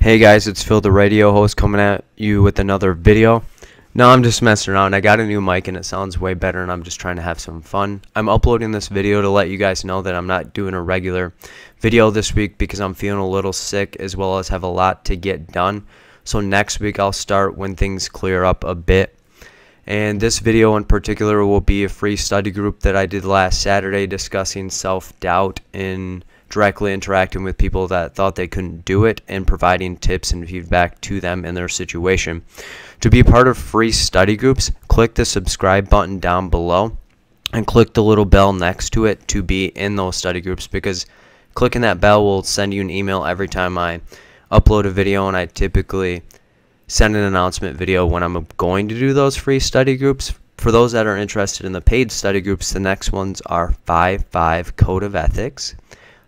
Hey guys, it's Phil, the radio host, coming at you with another video. No, I'm just messing around. I got a new mic and it sounds way better, and I'm just trying to have some fun. I'm uploading this video to let you guys know that I'm not doing a regular video this week because I'm feeling a little sick, as well as have a lot to get done. So next week I'll start when things clear up a bit. And this video in particular will be a free study group that I did last Saturday discussing self-doubt and directly interacting with people that thought they couldn't do it and providing tips and feedback to them in their situation. To be part of free study groups, click the subscribe button down below and click the little bell next to it to be in those study groups, because clicking that bell will send you an email every time I upload a video, and I typically send an announcement video when I'm going to do those free study groups. For those that are interested in the paid study groups, the next ones are V.5 Code of Ethics,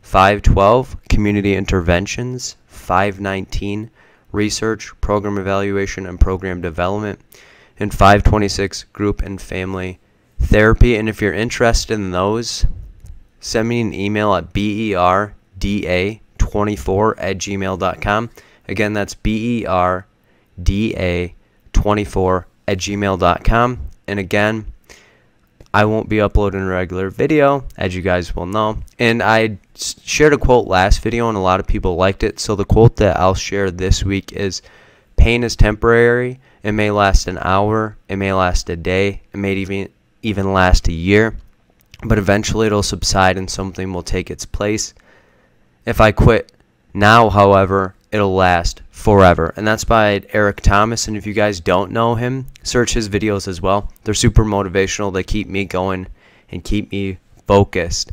512 Community Interventions, 519 Research, Program Evaluation, and Program Development, and 526 Group and Family Therapy. And if you're interested in those, send me an email at berda24@gmail.com. Again, that's berda24@gmail.com. And again, I won't be uploading a regular video, as you guys will know. And I shared a quote last video, and a lot of people liked it. So the quote that I'll share this week is, "Pain is temporary. It may last an hour. It may last a day. It may even last a year. But eventually it'll subside and something will take its place. If I quit now, however, it'll last forever." And that's by Eric Thomas. And if you guys don't know him, search his videos as well. They're super motivational. They keep me going and keep me focused.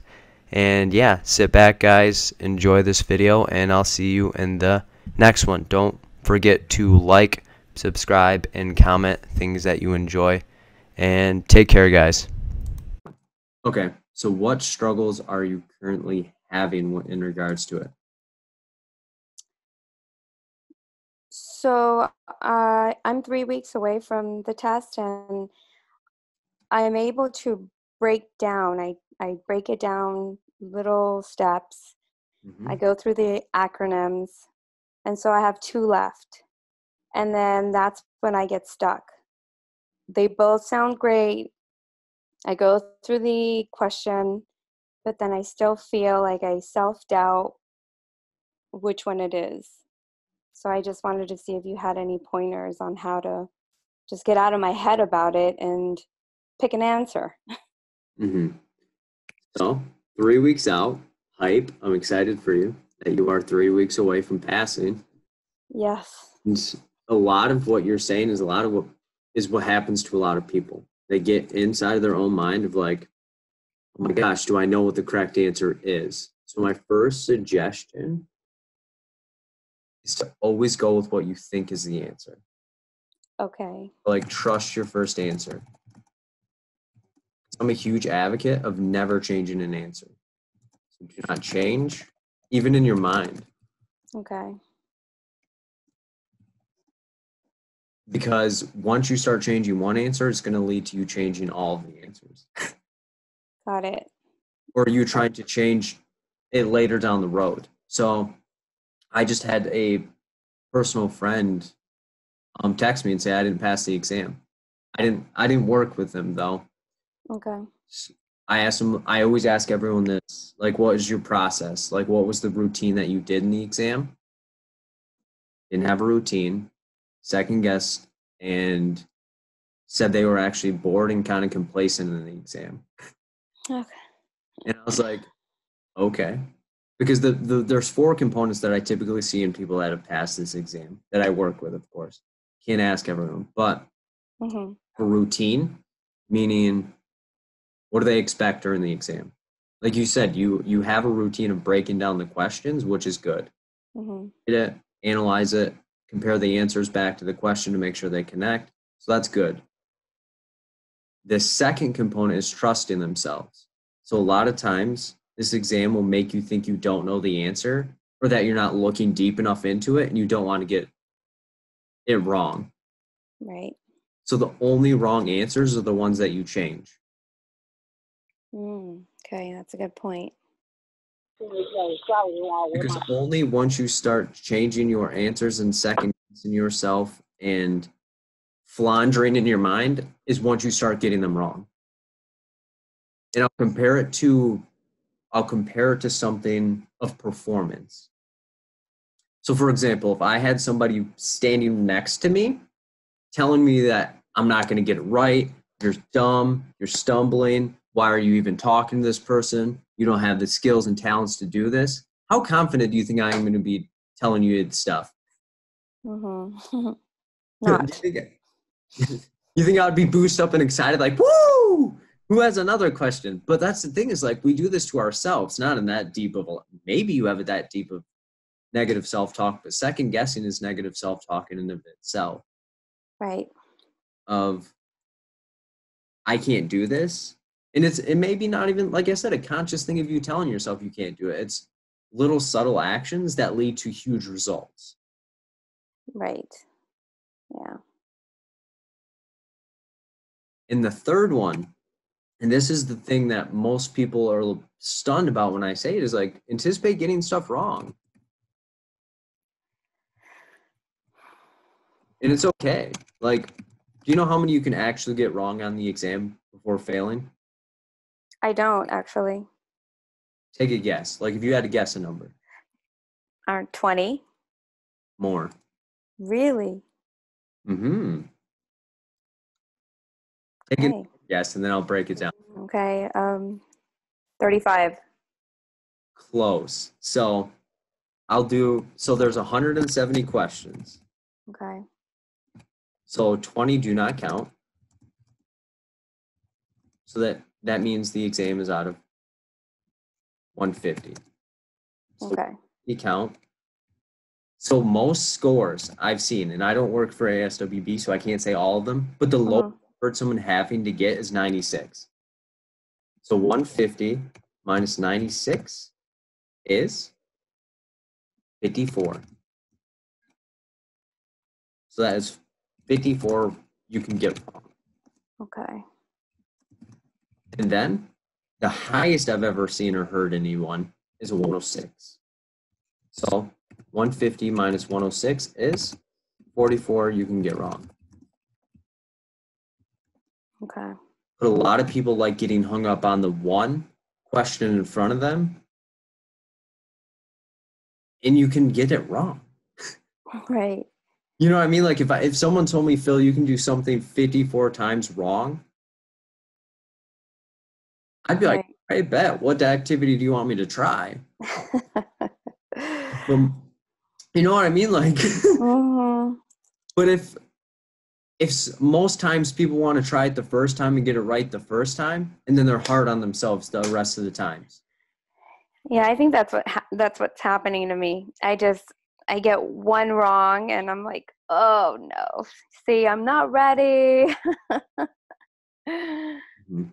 And yeah, sit back, guys, enjoy this video, and I'll see you in the next one. Don't forget to like, subscribe, and comment things that you enjoy. And take care, guys. Okay, so what struggles are you currently having in regards to it? So I'm 3 weeks away from the test, and I'm able to break down. I break it down little steps. I go through the acronyms, and so I have 2 left. And then that's when I get stuck. They both sound great. I go through the question, but then I still feel like I self-doubt which one it is. So I just wanted to see if you had any pointers on how to just get out of my head about it and pick an answer. So 3 weeks out, hype. I'm excited for you that you are 3 weeks away from passing. Yes. And a lot of what you're saying is what happens to a lot of people. They get inside of their own mind of like, oh my gosh, do I know what the correct answer is? So my first suggestion is to always go with what you think is the answer. Okay. Like, trust your first answer. I'm a huge advocate of never changing an answer. So do not change, even in your mind. Okay. Because once you start changing one answer, it's going to lead to you changing all of the answers. Got it. Or you trying to change it later down the road. So I just had a personal friend text me and say I didn't pass the exam. I didn't work with him though. Okay. I asked him, I always ask everyone this, like, what is your process? Like, what was the routine that you did in the exam? Didn't have a routine, second guessed, and said they were actually bored and kind of complacent in the exam. Okay. And I was like, okay. Because there's 4 components that I typically see in people that have passed this exam that I work with, of course. Can't ask everyone. But a routine, meaning what do they expect during the exam? Like you said, you have a routine of breaking down the questions, which is good. Read it, analyze it, compare the answers back to the question to make sure they connect. So that's good. The second component is trusting themselves. So a lot of times, this exam will make you think you don't know the answer, or that you're not looking deep enough into it and you don't want to get it wrong. Right. So the only wrong answers are the ones that you change. Okay, that's a good point. Because only once you start changing your answers and second guessing yourself and floundering in your mind is once you start getting them wrong. And I'll compare it to something of performance. So for example, if I had somebody standing next to me telling me that I'm not going to get it right, you're dumb, you're stumbling, why are you even talking to this person? You don't have the skills and talents to do this. How confident do you think I am going to be telling you stuff? Mm-hmm. Not. You think I would be boosted up and excited like, woo! Who has another question? But that's the thing is like we do this to ourselves, not in that deep of a, maybe you have it that deep of negative self-talk, but second guessing is negative self-talk in and of itself. Right. Of I can't do this. And it may be not even, like I said, a conscious thing of you telling yourself you can't do it. It's little subtle actions that lead to huge results. Right. Yeah. And the third one, and this is the thing that most people are stunned about when I say it, is like anticipate getting stuff wrong. And it's okay. Like, do you know how many you can actually get wrong on the exam before failing? I don't actually. Take a guess. Like if you had to guess a number. 20? More. Really? Mm-hmm. Take a guess and then I'll break it down. Okay. 35. Close. So there's 170 questions. Okay. So 20 do not count. So that means the exam is out of 150. So okay. You count. So most scores I've seen, and I don't work for ASWB, so I can't say all of them, but the lowest I've heard someone having to get is 96. So 150 minus 96 is 54. So that is 54 you can get wrong. Okay. And then the highest I've ever seen or heard anyone is a 106. So 150 minus 106 is 44 you can get wrong. Okay. But a lot of people like getting hung up on the one question in front of them, and you can get it wrong. Right. You know what I mean? Like if someone told me, Phil, you can do something 54 times wrong, I'd be like, I bet. What activity do you want me to try? You know what I mean? Like, but if most times people want to try it the first time and get it right the first time, and then they're hard on themselves the rest of the times. Yeah, I think that's what's happening to me. I get one wrong and I'm like, oh no, see, I'm not ready. Mm-hmm.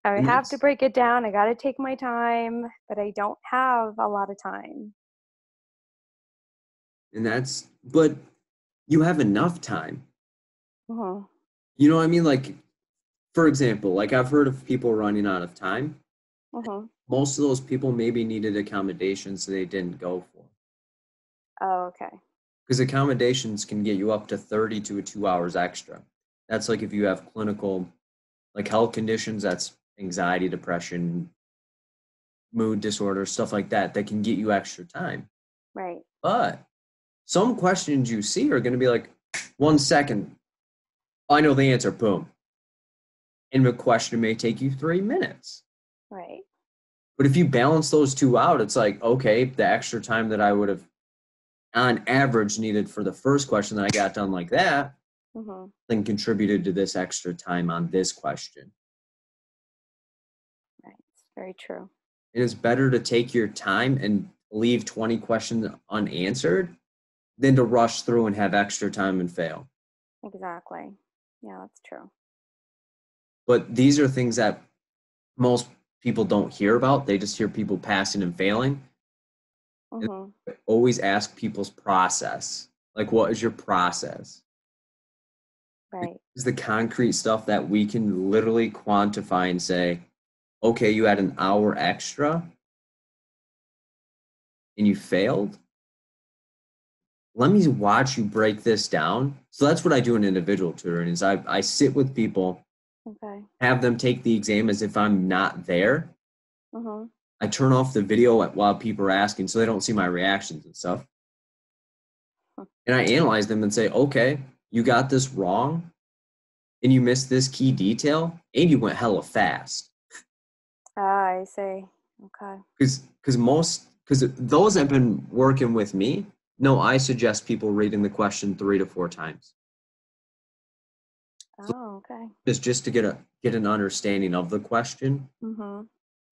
I have to break it down. I got to take my time, but I don't have a lot of time. But you have enough time. Uh-huh. You know what I mean? Like, for example, like I've heard of people running out of time. Uh-huh. Most of those people maybe needed accommodations they didn't go for. Oh, okay. Because accommodations can get you up to 30 to 2 hours extra. That's like if you have clinical, like health conditions, that's anxiety, depression, mood disorder, stuff like that, that can get you extra time. Right. But some questions you see are going to be like, 1 second, I know the answer, boom. And the question may take you 3 minutes. Right. But if you balance those two out, it's like, okay, the extra time that I would have on average needed for the first question that I got done like that, then contributed to this extra time on this question. Right. It's very true. It is better to take your time and leave 20 questions unanswered than to rush through and have extra time and fail. Exactly. Yeah, that's true. But these are things that most people don't hear about. They just hear people passing and failing. And always ask people's process. Like, what is your process? Right. Is the concrete stuff that we can literally quantify and say, okay, you had an hour extra. and you failed, let me watch you break this down. So that's what I do in individual tutoring is I sit with people, Okay. have them take the exam as if I'm not there. Mm-hmm. I turn off the video while people are asking so they don't see my reactions and stuff. And I analyze them and say, okay, you got this wrong and you missed this key detail and you went hella fast. Ah, I see. Okay. Because those that have been working with me, no, I suggest people reading the question 3 to 4 times. So Oh, okay. it's just to get an understanding of the question. Mm-hmm.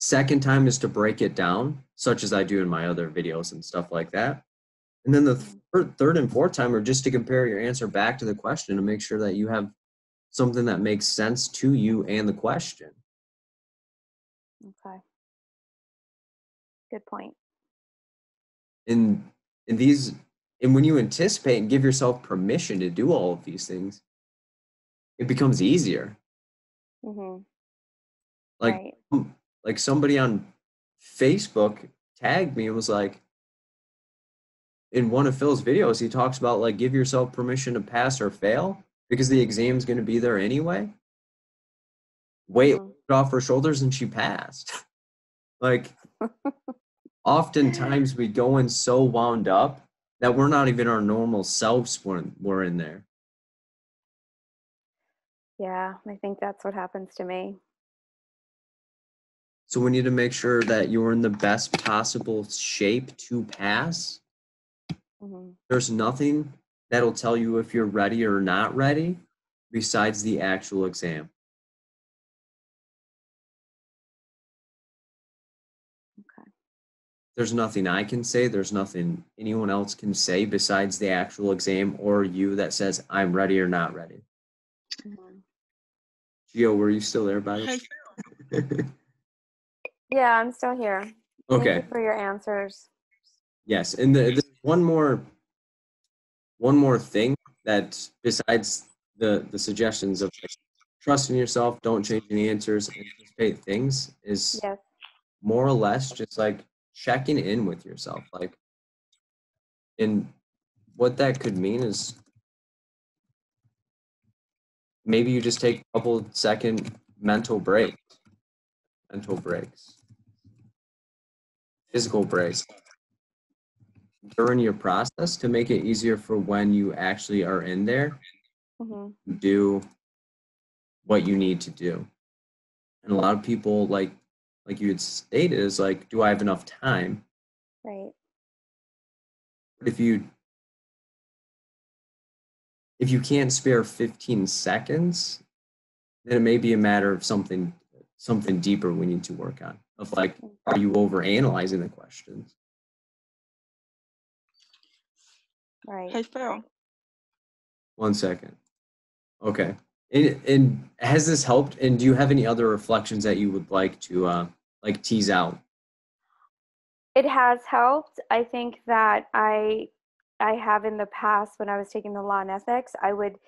Second time is to break it down, such as I do in my other videos and stuff like that. And then the third and fourth time are just to compare your answer back to the question to make sure that you have something that makes sense to you and the question. Okay. Good point. And when you anticipate and give yourself permission to do all of these things, it becomes easier. Mm-hmm. Like, Right. like somebody on Facebook tagged me and was like, in one of Phil's videos, he talks about like give yourself permission to pass or fail because the exam's going to be there anyway. Weight off her shoulders and she passed. Like, oftentimes we go in so wound up that we're not even our normal selves when we're in there. Yeah, I think that's what happens to me. So we need to make sure that you're in the best possible shape to pass. Mm-hmm. There's nothing that'll tell you if you're ready or not ready besides the actual exam. Okay. There's nothing I can say. There's nothing anyone else can say besides the actual exam or you that says I'm ready or not ready. Mm-hmm. Gio, were you still there by the way? Yeah, I'm still here. Okay. Thank you for your answers. Yes, and there's one more thing that besides the suggestions of like, trust in yourself, don't change any answers, anticipate things is Yes. more or less just like checking in with yourself. Like, and what that could mean is maybe you just take a couple second mental breaks, physical breaks during your process to make it easier for when you actually are in there, do what you need to do. And a lot of people, like you had stated, is like, do I have enough time? Right. But if you can't spare 15 seconds, then it may be a matter of something deeper we need to work on. Of like, are you over analyzing the questions? Right. Hey, Phil. 1 second. Okay. And has this helped? And do you have any other reflections that you would like to like tease out? It has helped. I think that I have in the past when I was taking the law and ethics, I would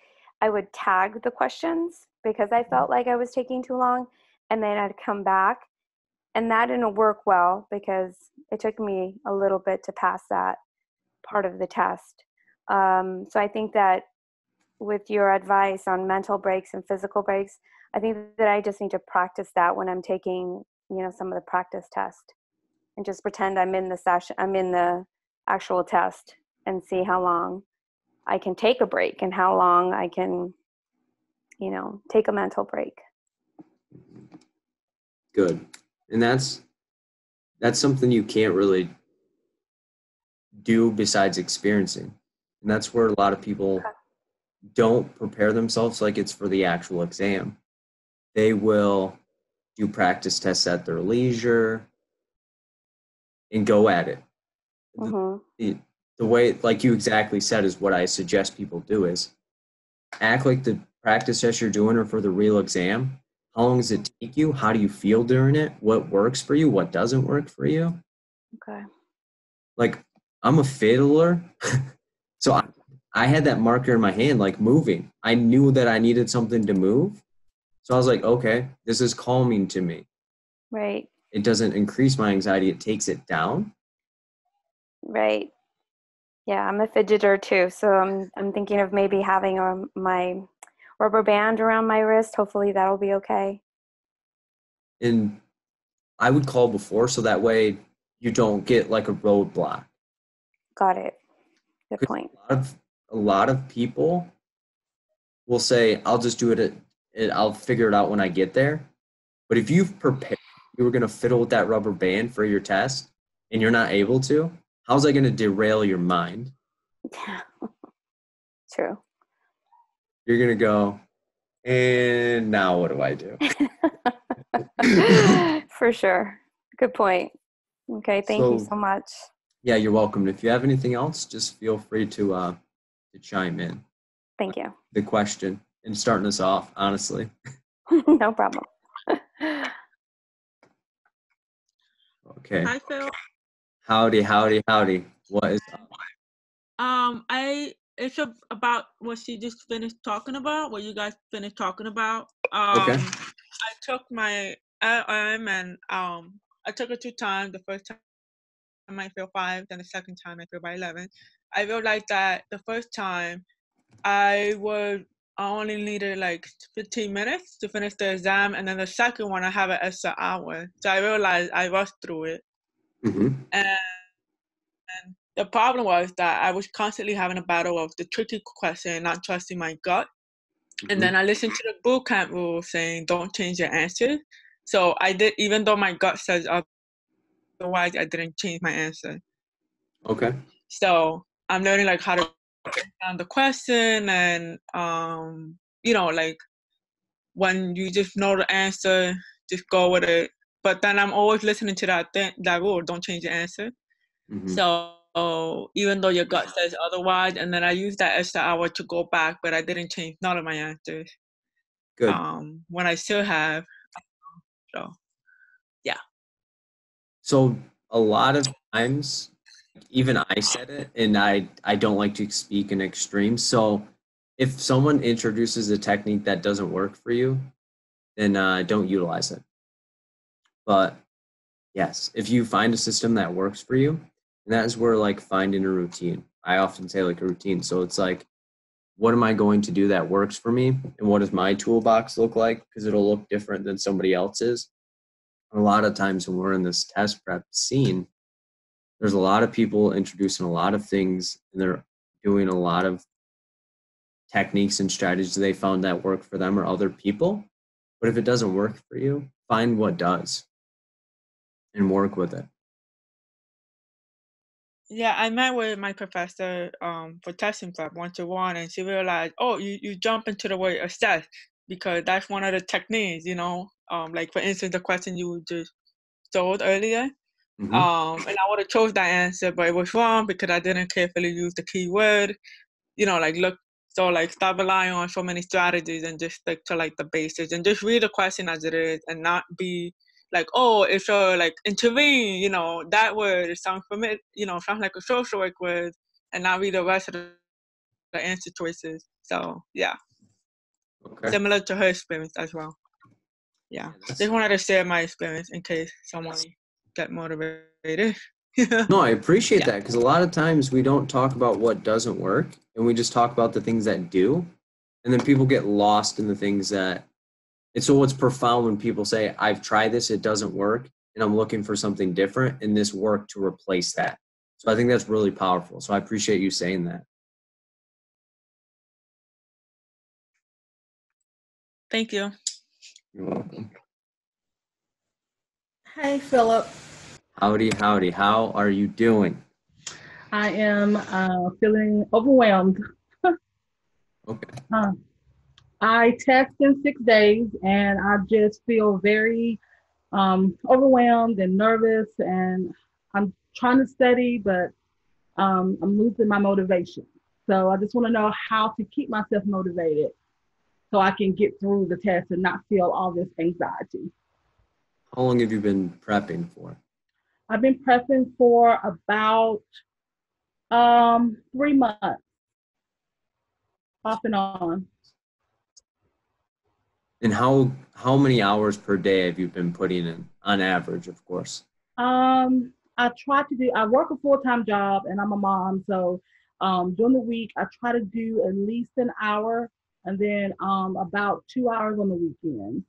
tag the questions because I felt like I was taking too long, and then I'd come back, and that didn't work well because it took me a little bit to pass that part of the test. So I think that with your advice on mental breaks and physical breaks, I think that I just need to practice that when I'm taking, some of the practice test, and just pretend I'm in the session, I'm in the actual test, and see how long I can take a break and how long I can, take a mental break. Good. And that's something you can't really do besides experiencing. And that's where a lot of people don't prepare themselves like it's for the actual exam. They will do practice tests at their leisure and go at it. The way, like you exactly said, is what I suggest people do is act like the practice tests you're doing are for the real exam. How long does it take you? How do you feel during it? What works for you? What doesn't work for you? Okay. Like, I'm a fiddler. So I had that marker in my hand, like moving. I knew that I needed something to move. So I was like, okay, this is calming to me. Right. It doesn't increase my anxiety. It takes it down. Right. Yeah, I'm a fidgeter too, so I'm thinking of maybe having my rubber band around my wrist. Hopefully that'll be okay. And I would call before so that way you don't get like a roadblock. Got it. Good 'Cause point. a lot of people will say, I'll just do I'll figure it out when I get there. But if you've prepared, you were going to fiddle with that rubber band for your test and you're not able to, how's that going to derail your mind? Yeah. True. You're going to go, and now what do I do? For sure. Good point. Okay, thank you So, so much. yeah, you're welcome. If you have anything else, just feel free to chime in. Thank you. The question and starting us off, honestly. No problem. Okay. Hi, Phil. Howdy, howdy, howdy. What is up? It's about what she just finished talking about, what you guys finished talking about. Okay. I took my LM and I took it 2 times. The first time I failed 5, then the second time I failed by 11. I realized that the first time I only needed like 15 minutes to finish the exam, and then the second one I have an extra hour. So I realized I rushed through it. Mm-hmm. And the problem was that I was constantly having a battle of the tricky question, not trusting my gut. Mm-hmm. And then I listened to the boot camp rule saying, don't change your answer. So I did, even though my gut says otherwise, I didn't change my answer. Okay. So I'm learning like how to break down the question and, like when you just know the answer, just go with it. But then I'm always listening to that rule, don't change your answer. Mm-hmm. So even though your gut says otherwise, and then I used that extra hour to go back, but I didn't change none of my answers. Good. When I still have. So, yeah. So a lot of times, even I said it, and I don't like to speak in extremes. So if someone introduces a technique that doesn't work for you, then don't utilize it. But yes, if you find a system that works for you, and that is where like finding a routine. I often say like a routine. So it's like, what am I going to do that works for me? And what does my toolbox look like? Because it'll look different than somebody else's. A lot of times when we're in this test prep scene, there's a lot of people introducing a lot of things and they're doing a lot of techniques and strategies they found that work for them or other people. But if it doesn't work for you, find what does and work with it. Yeah, I met with my professor for testing prep 1-to-1, and she realized, oh, you jump into the word assess because that's one of the techniques, like for instance, the question you just told earlier. Mm-hmm. And I would have chose that answer, but it was wrong because I didn't carefully use the keyword. Stop relying on so many strategies and just stick to like the basics and just read the question as it is and not be like, oh, it's like intervene, that word, it sounds familiar, sounds like a social work word, and not read the rest of the answer choices. So yeah. Okay. Similar to her experience as well. Yeah. Just wanted to share my experience in case someone get motivated. No, I appreciate that because a lot of times we don't talk about what doesn't work and we just talk about the things that do. And then people get lost in the things that it's so what's profound when people say, I've tried this, it doesn't work, and I'm looking for something different, and this worked to replace that. So I think that's really powerful. So I appreciate you saying that. Thank you. You're welcome. Hey, Philip. Howdy, howdy. How are you doing? I am feeling overwhelmed. Okay. I test in 6 days, and I just feel very overwhelmed and nervous, and I'm trying to study, but I'm losing my motivation. So I just want to know how to keep myself motivated so I can get through the test and not feel all this anxiety. How long have you been prepping for? I've been prepping for about 3 months, off and on. And how many hours per day have you been putting in, on average, of course? I I work a full-time job and I'm a mom. So during the week, I try to do at least an hour and then about 2 hours on the weekend.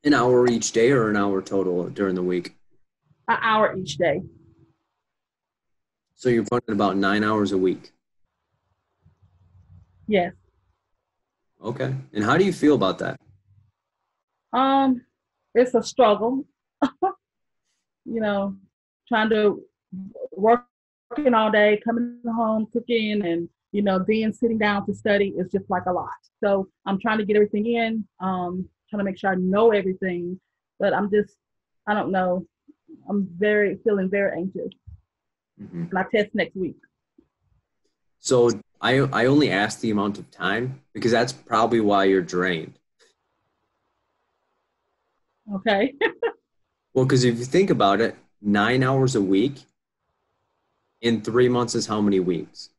An hour each day or an hour total during the week? An hour each day. So you're putting about 9 hours a week? Yes. Okay. And how do you feel about that? It's a struggle. You know, trying to working all day, coming home, cooking, and then sitting down to study is just like a lot. So I'm trying to get everything in, trying to make sure I know everything, but I don't know. I'm feeling very anxious. Mm-hmm. And I test next week. So I only asked the amount of time because that's probably why you're drained. Okay. Well, because if you think about it, 9 hours a week in 3 months is how many weeks?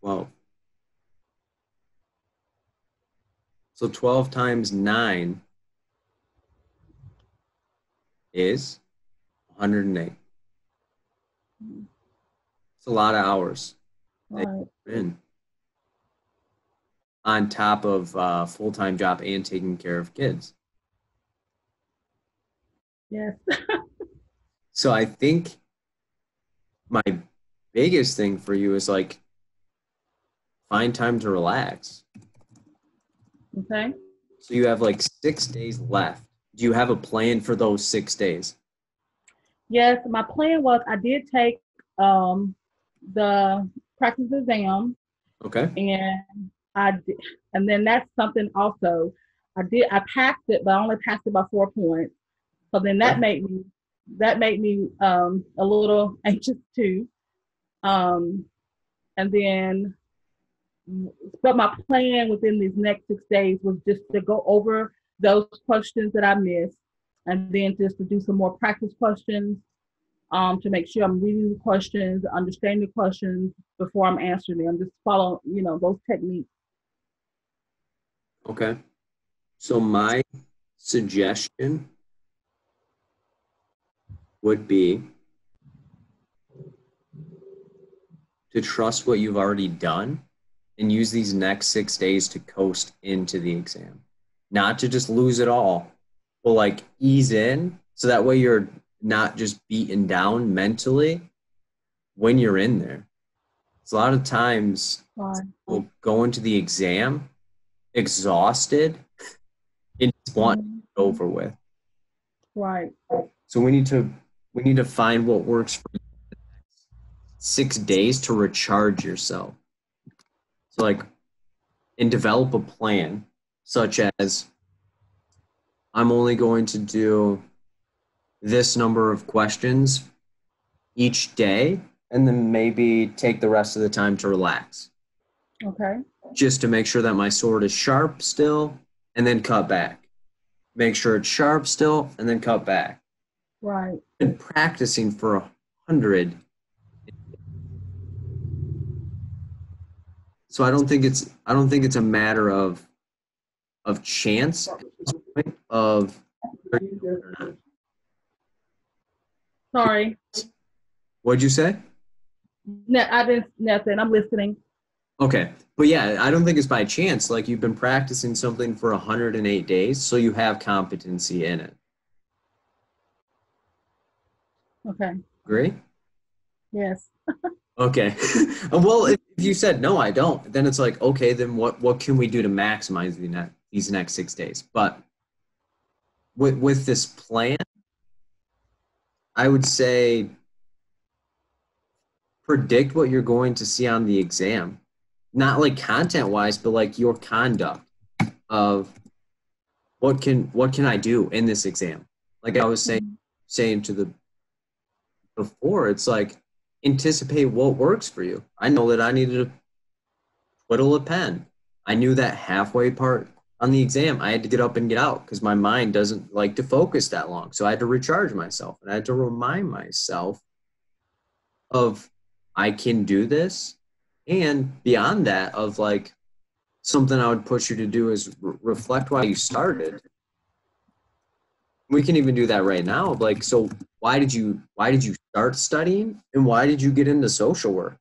12. So 12 times 9 is 108. It's a lot of hours that you're in on top of a full-time job and taking care of kids. Yes. So I think my biggest thing for you is like find time to relax. Okay. So you have like 6 days left. Do you have a plan for those 6 days? Yes, my plan was I did take the practice exam. Okay. And I did, and then that's something also I passed it, but I only passed it by 4 points. So then that made me a little anxious too. And then, but my plan within these next 6 days was just to go over those questions that I missed, and then just to do some more practice questions, to make sure I'm reading the questions, understanding the questions before I'm answering them. Just follow, those techniques. Okay. So my suggestion would be to trust what you've already done and use these next 6 days to coast into the exam. Not to just lose it all, but like ease in so that way you're not just beaten down mentally when you're in there. So a lot of times we'll go into the exam exhausted and just want it over with. Right. So we need to find what works for you in the next 6 days to recharge yourself. So like, and develop a plan such as I'm only going to do this number of questions each day and then maybe take the rest of the time to relax. Okay. Just to make sure that my sword is sharp still and then cut back. Make sure it's sharp still and then cut back. Right. Been practicing for 100. So I don't think it's a matter of chance at this point of or not. Sorry. What'd you say? No, I didn't. Nothing. I'm listening. Okay. But yeah, I don't think it's by chance. Like you've been practicing something for 108 days, so you have competency in it. Okay. Agree? Yes. Okay. Well, if you said no, I don't, then it's like, okay, then what can we do to maximize these next 6 days? But with this plan, I would say predict what you're going to see on the exam. Not like content wise, but like your conduct of what can I do in this exam? Like I was saying to the before, it's like anticipate what works for you. I know that I needed to twiddle a pen. I knew that halfway part on the exam, I had to get up and get out because my mind doesn't like to focus that long. So I had to recharge myself and I had to remind myself of I can do this. And beyond that, of like something I would push you to do is reflect why you started. We can even do that right now. Like, so why did you start studying, and why did you get into social work?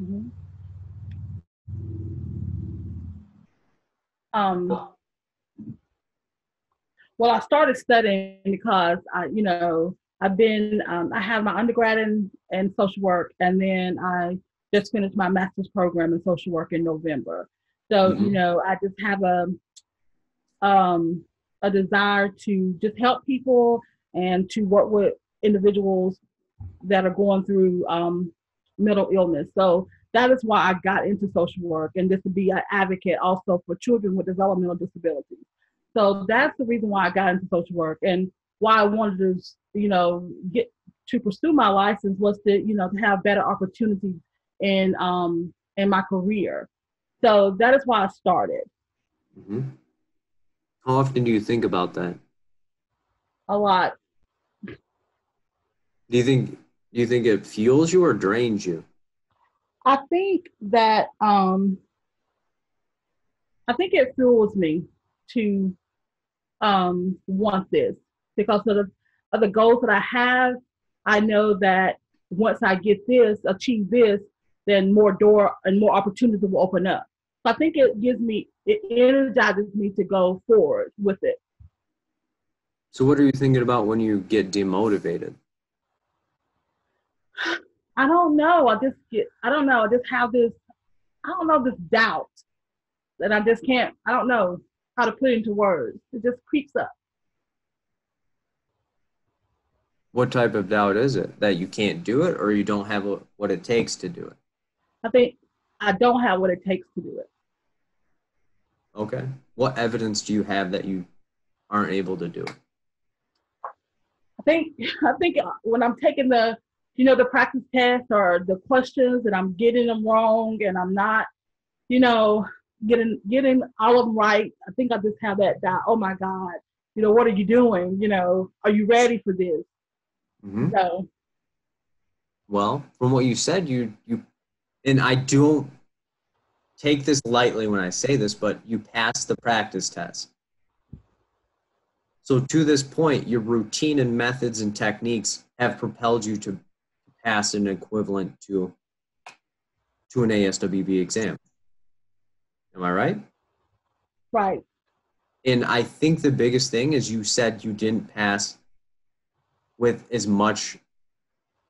Mm-hmm. Um, well, I started studying because I have my undergrad in social work, and then I just finished my master's program in social work in November. So, I just have um, a desire to just help people and to work with individuals that are going through mental illness. So that is why I got into social work, and just to be an advocate also for children with developmental disabilities. So that's the reason why I got into social work, and why I wanted to, get to pursue my license was to, to have better opportunities in my career. So that is why I started. Mm-hmm. How often do you think about that? A lot. Do you think it fuels you or drains you? I think that I think it fuels me to want this, because of the goals that I have. I know that once I get this, achieve this, then more door and more opportunities will open up. So I think it energizes me to go forward with it. So what are you thinking about when you get demotivated? I don't know. I don't know. I just have this doubt that I just can't, I don't know how to put into words. It just creeps up. What type of doubt is it? That you can't do it, or you don't have what it takes to do it? I think I don't have what it takes to do it. Okay. What evidence do you have that you aren't able to do it? I think when I'm taking the practice test or the questions, and I'm getting them wrong, and I'm not, getting all of them right. I think I just have that doubt. Oh my God, what are you doing? Are you ready for this? Mm-hmm. So, Well, from what you said, you and I don't take this lightly when I say this, but you passed the practice test. So to this point, your routine and methods and techniques have propelled you to pass an equivalent to an ASWB exam. Am I right? right. And I think the biggest thing is you said you didn't pass with as much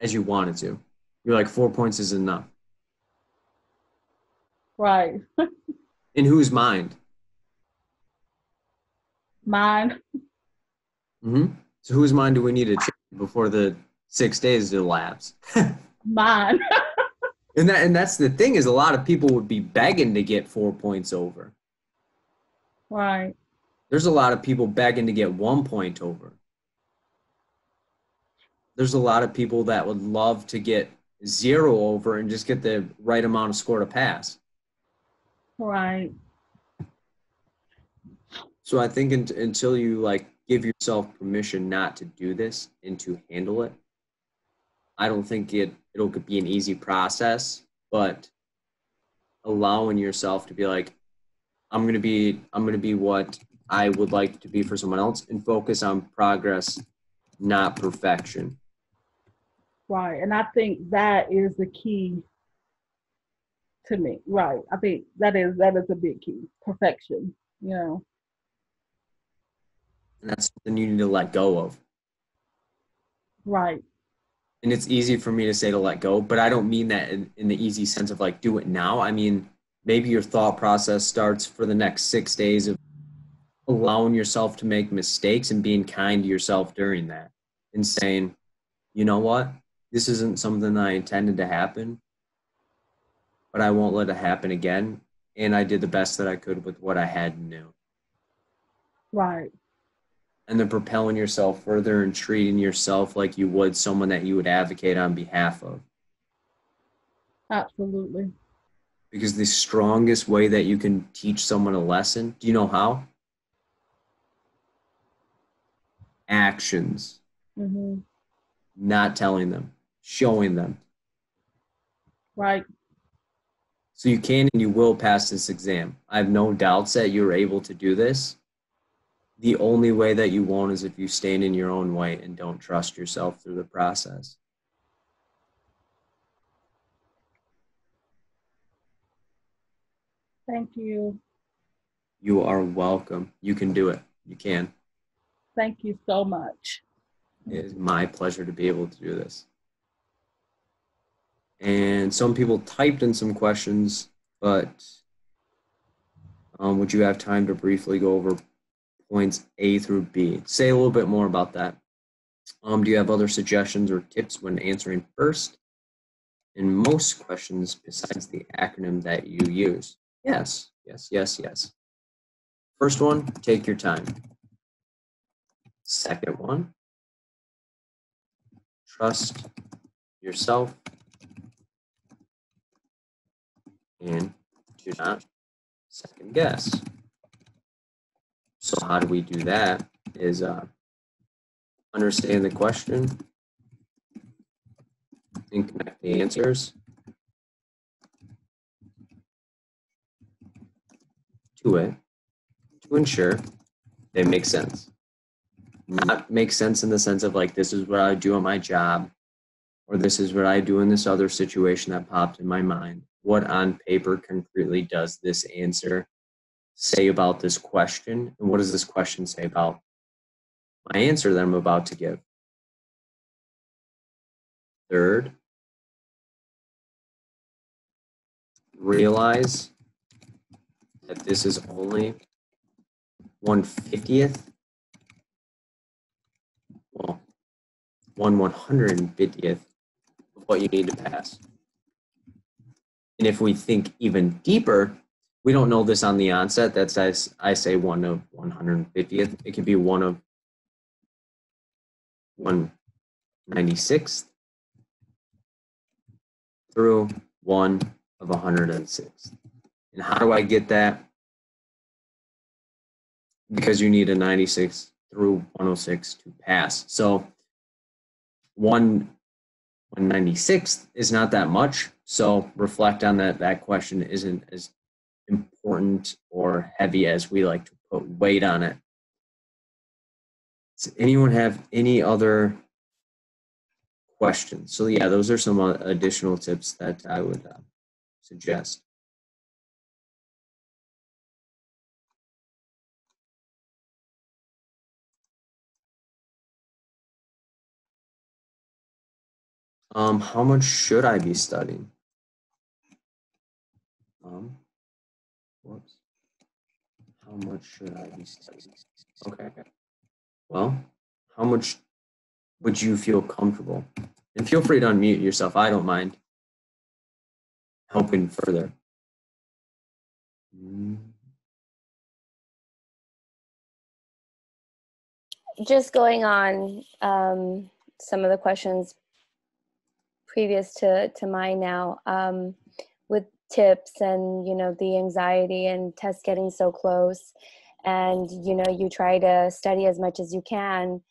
as you wanted to. You're like 4 points is enough. Right. In whose mind? Mine. Mm-hmm. So whose mind do we need to change before the 6 days elapse? Mine. And that's the thing, is a lot of people would be begging to get 4 points over. Right. There's a lot of people begging to get 1 point over. There's a lot of people that would love to get 0 over and just get the right amount of score to pass. Right. So I think until you give yourself permission not to do this and to handle it, I don't think it'll be an easy process, but allowing yourself to be like, I'm gonna be what I would like to be for someone else, and focus on progress, not perfection. Right. And I think that is the key to me. Right. I think that is a big key. Perfection. And that's something you need to let go of. Right. And it's easy for me to say to let go, but I don't mean that in the easy sense of do it now. I mean, maybe your thought process starts for the next 6 days of allowing yourself to make mistakes and being kind to yourself during that, and saying, you know what, this isn't something I intended to happen, but I won't let it happen again. And I did the best that I could with what I had and knew. Right. And then propelling yourself further and treating yourself like you would someone that you would advocate on behalf of. Absolutely. Because the strongest way that you can teach someone a lesson, do you know how? Actions. Mm-hmm. Not telling them, showing them. Right. So you can and you will pass this exam. I have no doubts that you're able to do this. The only way that you won't is if you stand in your own way and don't trust yourself through the process. Thank you. You are welcome. You can do it. You can. Thank you so much. It is my pleasure to be able to do this. And some people typed in some questions, but would you have time to briefly go over points A through B? Say a little bit more about that. Do you have other suggestions or tips when answering first? In most questions, besides the acronym that you use. Yes, yes, yes, yes. First one, take your time. Second one, trust yourself and do not second guess. So how do we do that is understand the question and connect the answers to it to ensure they make sense. Not make sense in the sense of like, this is what I do at my job, or this is what I do in this other situation that popped in my mind. What on paper concretely does this answer say about this question? And what does this question say about my answer that I'm about to give? Third, realize that this is only 1/50th, well, 1/150th of what you need to pass. And if we think even deeper, we don't know this on the onset. That's as I say 1/150th. It could be 1/196th through 1/106th. And how do I get that? Because you need a 96 through 106 to pass. So 1/196th is not that much. So reflect on that. That question isn't as important or heavy as we like to put weight on it. Does anyone have any other questions? So yeah, those are some additional tips that I would suggest. How much should I be studying? Whoops. How much should I be studying? Okay. Well, how much would you feel comfortable? And feel free to unmute yourself. I don't mind helping further. Just going on some of the questions previous to mine now, with tips and, you know, the anxiety and tests getting so close, and, you know, you try to study as much as you can.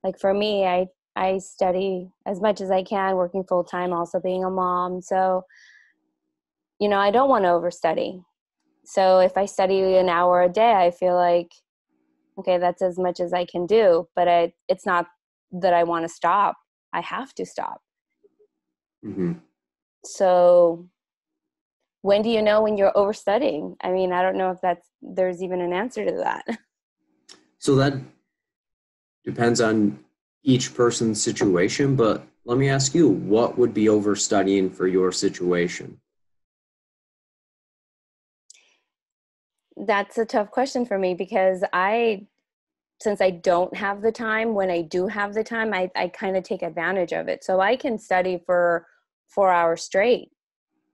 Like for me, I study as much as I can, working full time, also being a mom. So, you know, I don't want to overstudy. So if I study an hour a day, I feel like, okay, that's as much as I can do. But it's not that I want to stop. I have to stop. Mm-hmm. So when do you know when you're overstudying? I mean, I don't know if there's even an answer to that. So that depends on each person's situation, but let me ask you, what would be overstudying for your situation? That's a tough question for me because since I don't have the time, when I do have the time, I kind of take advantage of it. So I can study for 4 hours straight.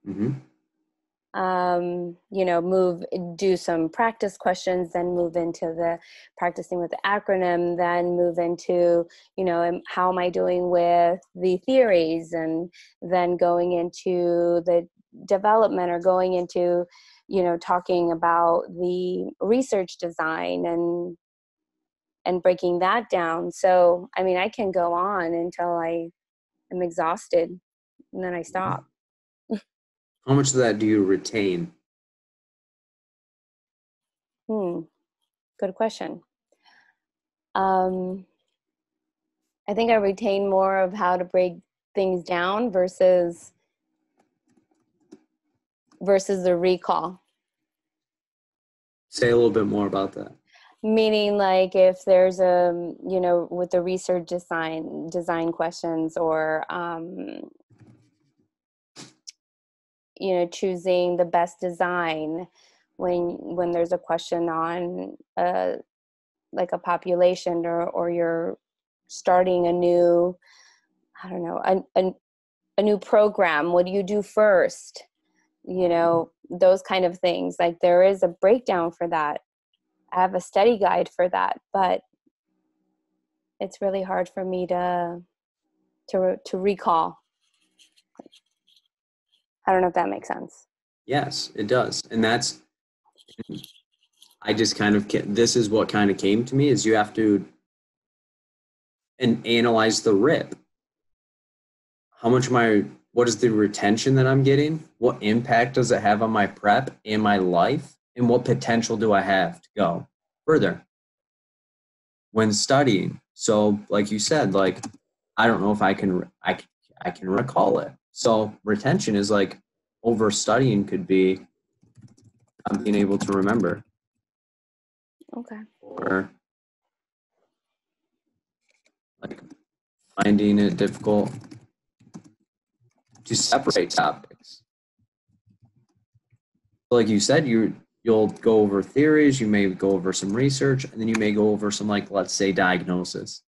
Mm-hmm. You know, do some practice questions, then move into the practicing with the acronym, then move into, you know, how am I doing with the theories, and then going into the development, or going into, you know, talking about the research design and breaking that down. So, I mean, I can go on until I am exhausted, and then I stop. How much of that do you retain? Good question. I think I retain more of how to break things down versus the recall. Say a little bit more about that. Meaning, like, if there's with the research design questions, or choosing the best design when there's a question on like a population, or you're starting a new, I don't know, a new program. What do you do first? Those kind of things. Like, there is a breakdown for that. I have a study guide for that, but it's really hard for me to recall. I don't know if that makes sense. Yes, it does. And I just kind of, this is what kind of came to me, is you have to analyze the RIP. What is the retention that I'm getting? What impact does it have on my prep and my life? And what potential do I have to go further when studying? So like you said, like, I don't know if I can recall it. So retention is like, over studying could be not being able to remember. Okay. Or like finding it difficult to separate topics. Like you said, you'll go over theories, you may go over some research, and then you may go over some, like, let's say, diagnosis.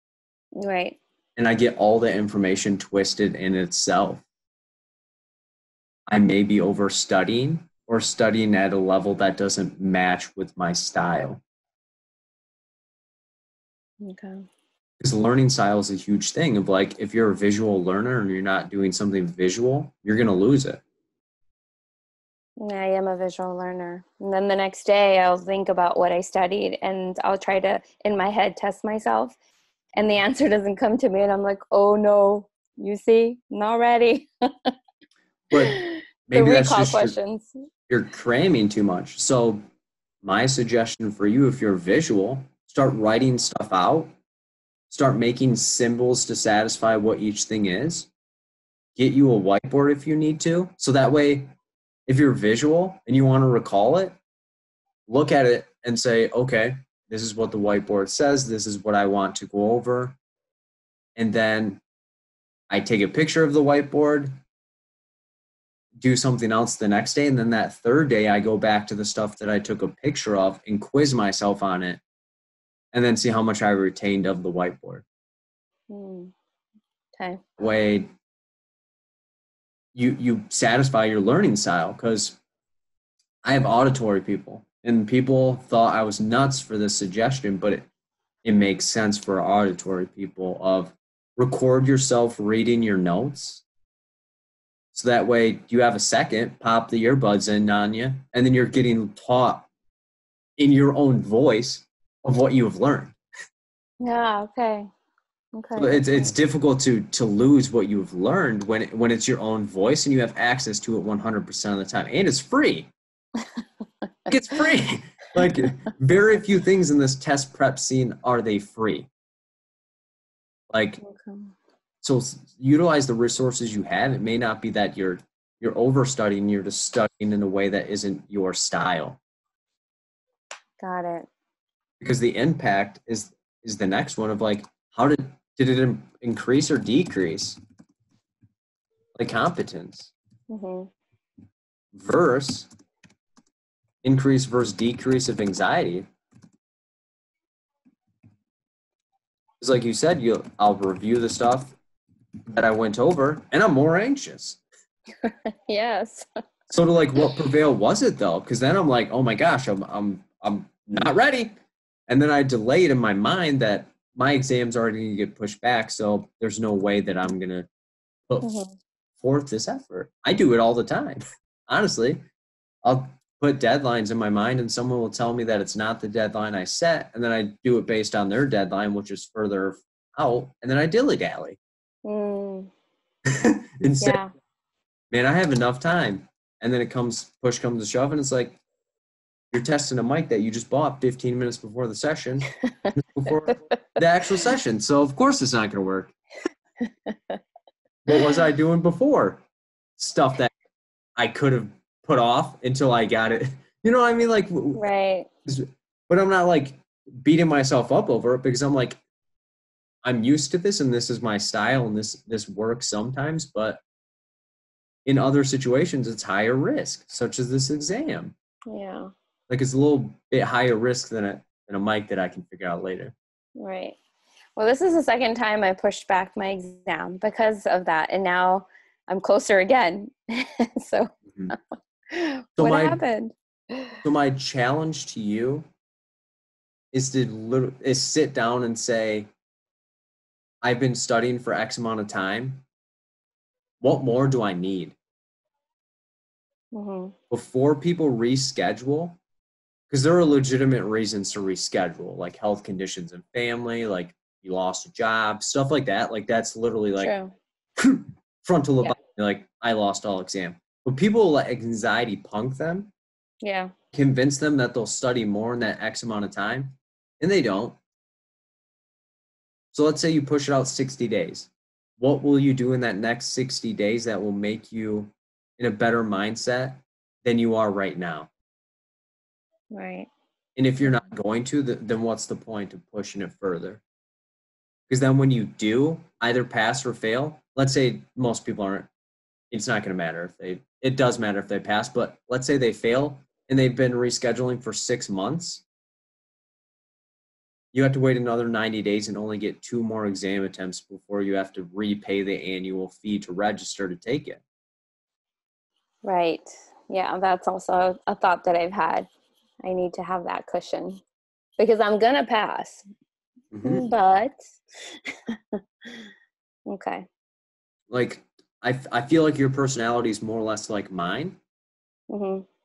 Right. And I get all the information twisted in itself. I may be over studying or studying at a level that doesn't match with my style. Okay. Because learning style is a huge thing of, like, if you're a visual learner and you're not doing something visual, you're going to lose it. I am a visual learner. And then the next day I'll think about what I studied, and I'll try to, in my head, test myself. And the answer doesn't come to me. And I'm like, oh no, you see, not ready. But maybe that's recall just questions. You're cramming too much. So my suggestion for you, if you're visual, start writing stuff out. Start making symbols to satisfy what each thing is. Get you a whiteboard if you need to. So that way, if you're visual and you want to recall it, look at it and say, okay, this is what the whiteboard says. This is what I want to go over. And then I take a picture of the whiteboard, do something else the next day. And then that third day, I go back to the stuff that I took a picture of and quiz myself on it. And then see how much I retained of the whiteboard. Okay. Way you satisfy your learning style, because I have auditory people, and people thought I was nuts for this suggestion, but it makes sense for auditory people of record yourself reading your notes. So that way you have a second, pop the earbuds in on you, and then you're getting taught in your own voice of what you have learned. Yeah, okay. Okay. So it's difficult to lose what you've learned when it's your own voice and you have access to it 100% of the time, and it's free. It's free. Like, very few things in this test prep scene are they free. Like, okay. So utilize the resources you have. It may not be that you're overstudying, you're just studying in a way that isn't your style. Got it. Because the impact is the next one of, like, how did it increase or decrease? Like, competence. Mm-hmm. Increase versus decrease of anxiety. It's like you said, I'll review the stuff that I went over, and I'm more anxious. Yes. So to, like, what prevailed was it though? Because then I'm like, oh my gosh, I'm not ready, and then I delayed in my mind that my exam's already going to get pushed back, so there's no way that I'm going to put forth this effort. I do it all the time. Honestly, I'll put deadlines in my mind and someone will tell me that it's not the deadline I set, and then I do it based on their deadline, which is further out, and then I dilly-dally. And say, man, I have enough time. And then push comes to shove, and it's like, you're testing a mic that you just bought 15 minutes before the session, before the actual session. So of course it's not going to work. What was I doing before? Stuff that I could have put off until I got it. You know what I mean? Like, right. But I'm not like beating myself up over it, because I'm like, I'm used to this and this is my style and this works sometimes, but in other situations it's higher risk, such as this exam. Yeah. Like, it's a little bit higher risk than a mic that I can figure out later. Right. Well, this is the second time I pushed back my exam because of that. And now I'm closer again. So, what happened? So my challenge to you is to sit down and say, I've been studying for X amount of time. What more do I need? Before people reschedule, because there are legitimate reasons to reschedule, like health conditions and family, like you lost a job, stuff like that. Like, that's literally like frontal lobotomy, like I lost all exam. But people let anxiety punk them. Yeah. Convince them that they'll study more in that X amount of time, and they don't. So let's say you push it out 60 days. What will you do in that next 60 days that will make you in a better mindset than you are right now? Right. And if you're not going to, then what's the point of pushing it further? Because then when you do either pass or fail, let's say most people aren't, it's not going to matter if it does matter if they pass, but let's say they fail and they've been rescheduling for 6 months. You have to wait another 90 days and only get 2 more exam attempts before you have to repay the annual fee to register to take it. Right. Yeah, that's also a thought that I've had. I need to have that cushion because I'm going to pass. But, okay. Like, I feel like your personality is more or less like mine,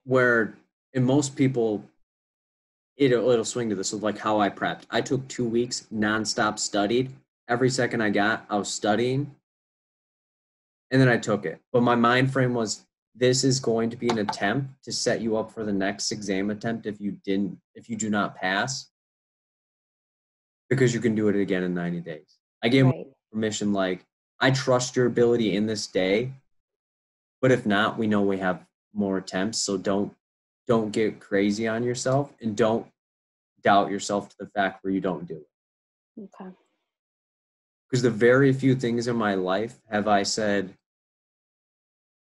where in most people, it'll swing to this. So like how I prepped. I took 2 weeks, nonstop studied. Every second I got, I was studying. And then I took it. But my mind frame was, this is going to be an attempt to set you up for the next exam attempt if you do not pass. Because you can do it again in 90 days. I gave my permission, like, I trust your ability in this day. But if not, we know we have more attempts. So don't get crazy on yourself, and don't doubt yourself to the fact where you don't do it. Okay. Because the very few things in my life have I said,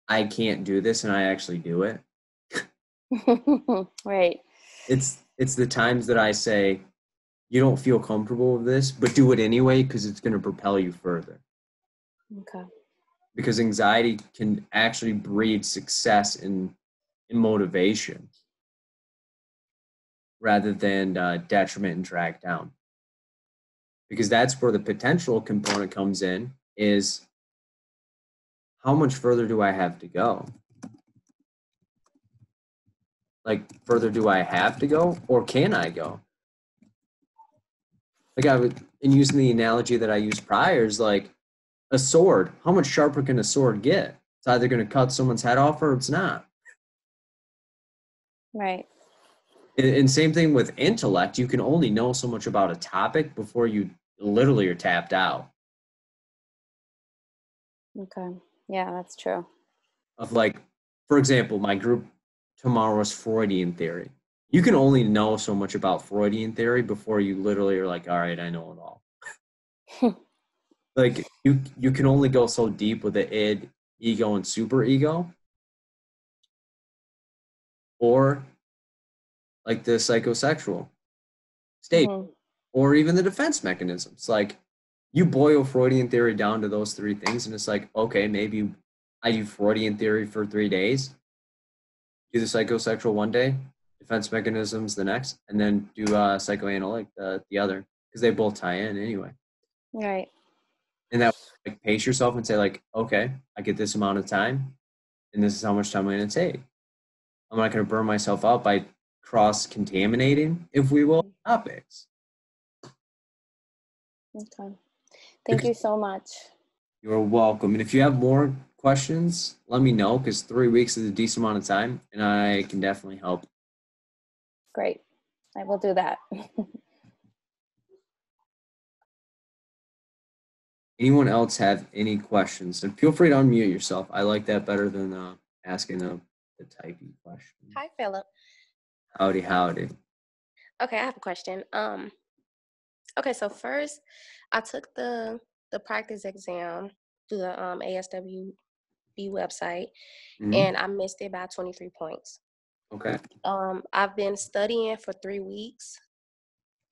I can't do this, and I actually do it. Right. It's the times that I say, you don't feel comfortable with this, but do it anyway because it's going to propel you further. Okay. Because anxiety can actually breed success in motivation rather than detriment and drag down. Because that's where the potential component comes in, is how much further do I have to go? Like, further do I have to go, or can I go? Like, in using the analogy that I used prior, is like a sword. How much sharper can a sword get? It's either going to cut someone's head off or it's not. Right. And same thing with intellect. You can only know so much about a topic before you literally are tapped out. Okay. Yeah, that's true. Of, like, for example, my group tomorrow is Freudian theory. You can only know so much about Freudian theory before you literally are like, all right, I know it all. Like, you can only go so deep with the id, ego, and superego. Or like the psychosexual state, or even the defense mechanisms. Like, you boil Freudian theory down to those 3 things, and it's like, okay, maybe I do Freudian theory for 3 days, do the psychosexual one day, defense mechanisms the next, and then do psychoanalytic the other, because they both tie in anyway. Right. And that, like, pace yourself and say, like, okay, I get this amount of time, and this is how much time I'm going to take. I'm not going to burn myself out by cross-contaminating, if we will, topics. Okay. Thank you so much. You're welcome. And if you have more questions, let me know, because 3 weeks is a decent amount of time, and I can definitely help. Great. I will do that. Anyone else have any questions? And feel free to unmute yourself. I like that better than asking the typey question. Hi, Philip. Howdy, howdy. Okay, I have a question. Okay, so first I took the practice exam through the ASWB website, and I missed it by 23 points. Okay. I've been studying for 3 weeks,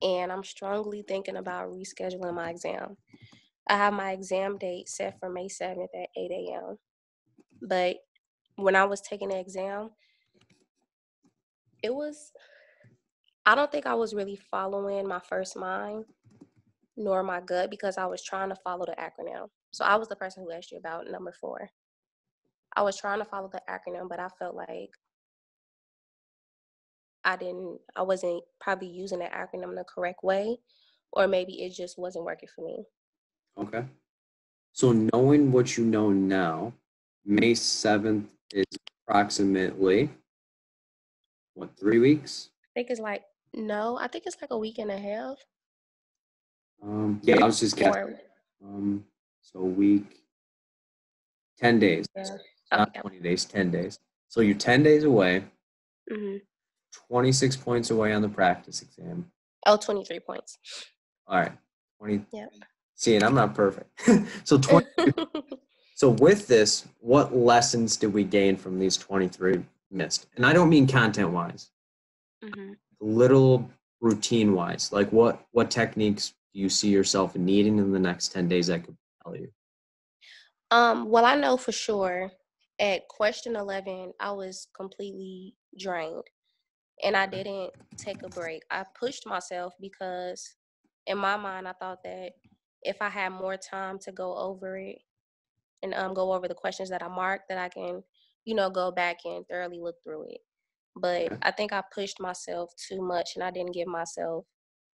and I'm strongly thinking about rescheduling my exam. I have my exam date set for May 7th at 8 a.m. But when I was taking the exam, I don't think I was really following my first mind nor my gut because I was trying to follow the acronym. So I was the person who asked you about number 4. I was trying to follow the acronym, but I felt like I wasn't probably using the acronym the correct way, or maybe it just wasn't working for me. Okay. So knowing what you know now, May 7th is approximately, what, 3 weeks? I think it's like a week and a half. Yeah, I was just guessing. So a week, 10 days. Yeah. Not 20 days, 10 days. So you're 10 days away, 26 points away on the practice exam. Oh, 23 points. All right. 20. Yeah. See, and I'm not perfect. So 20. So with this, what lessons did we gain from these 23 missed? And I don't mean content-wise. Little routine-wise. Like what techniques do you see yourself needing in the next 10 days that could tell you? Well, I know for sure at question 11, I was completely drained and I didn't take a break. I pushed myself because in my mind, I thought that if I had more time to go over it and go over the questions that I marked, that I can, go back and thoroughly look through it. But I think I pushed myself too much and I didn't give myself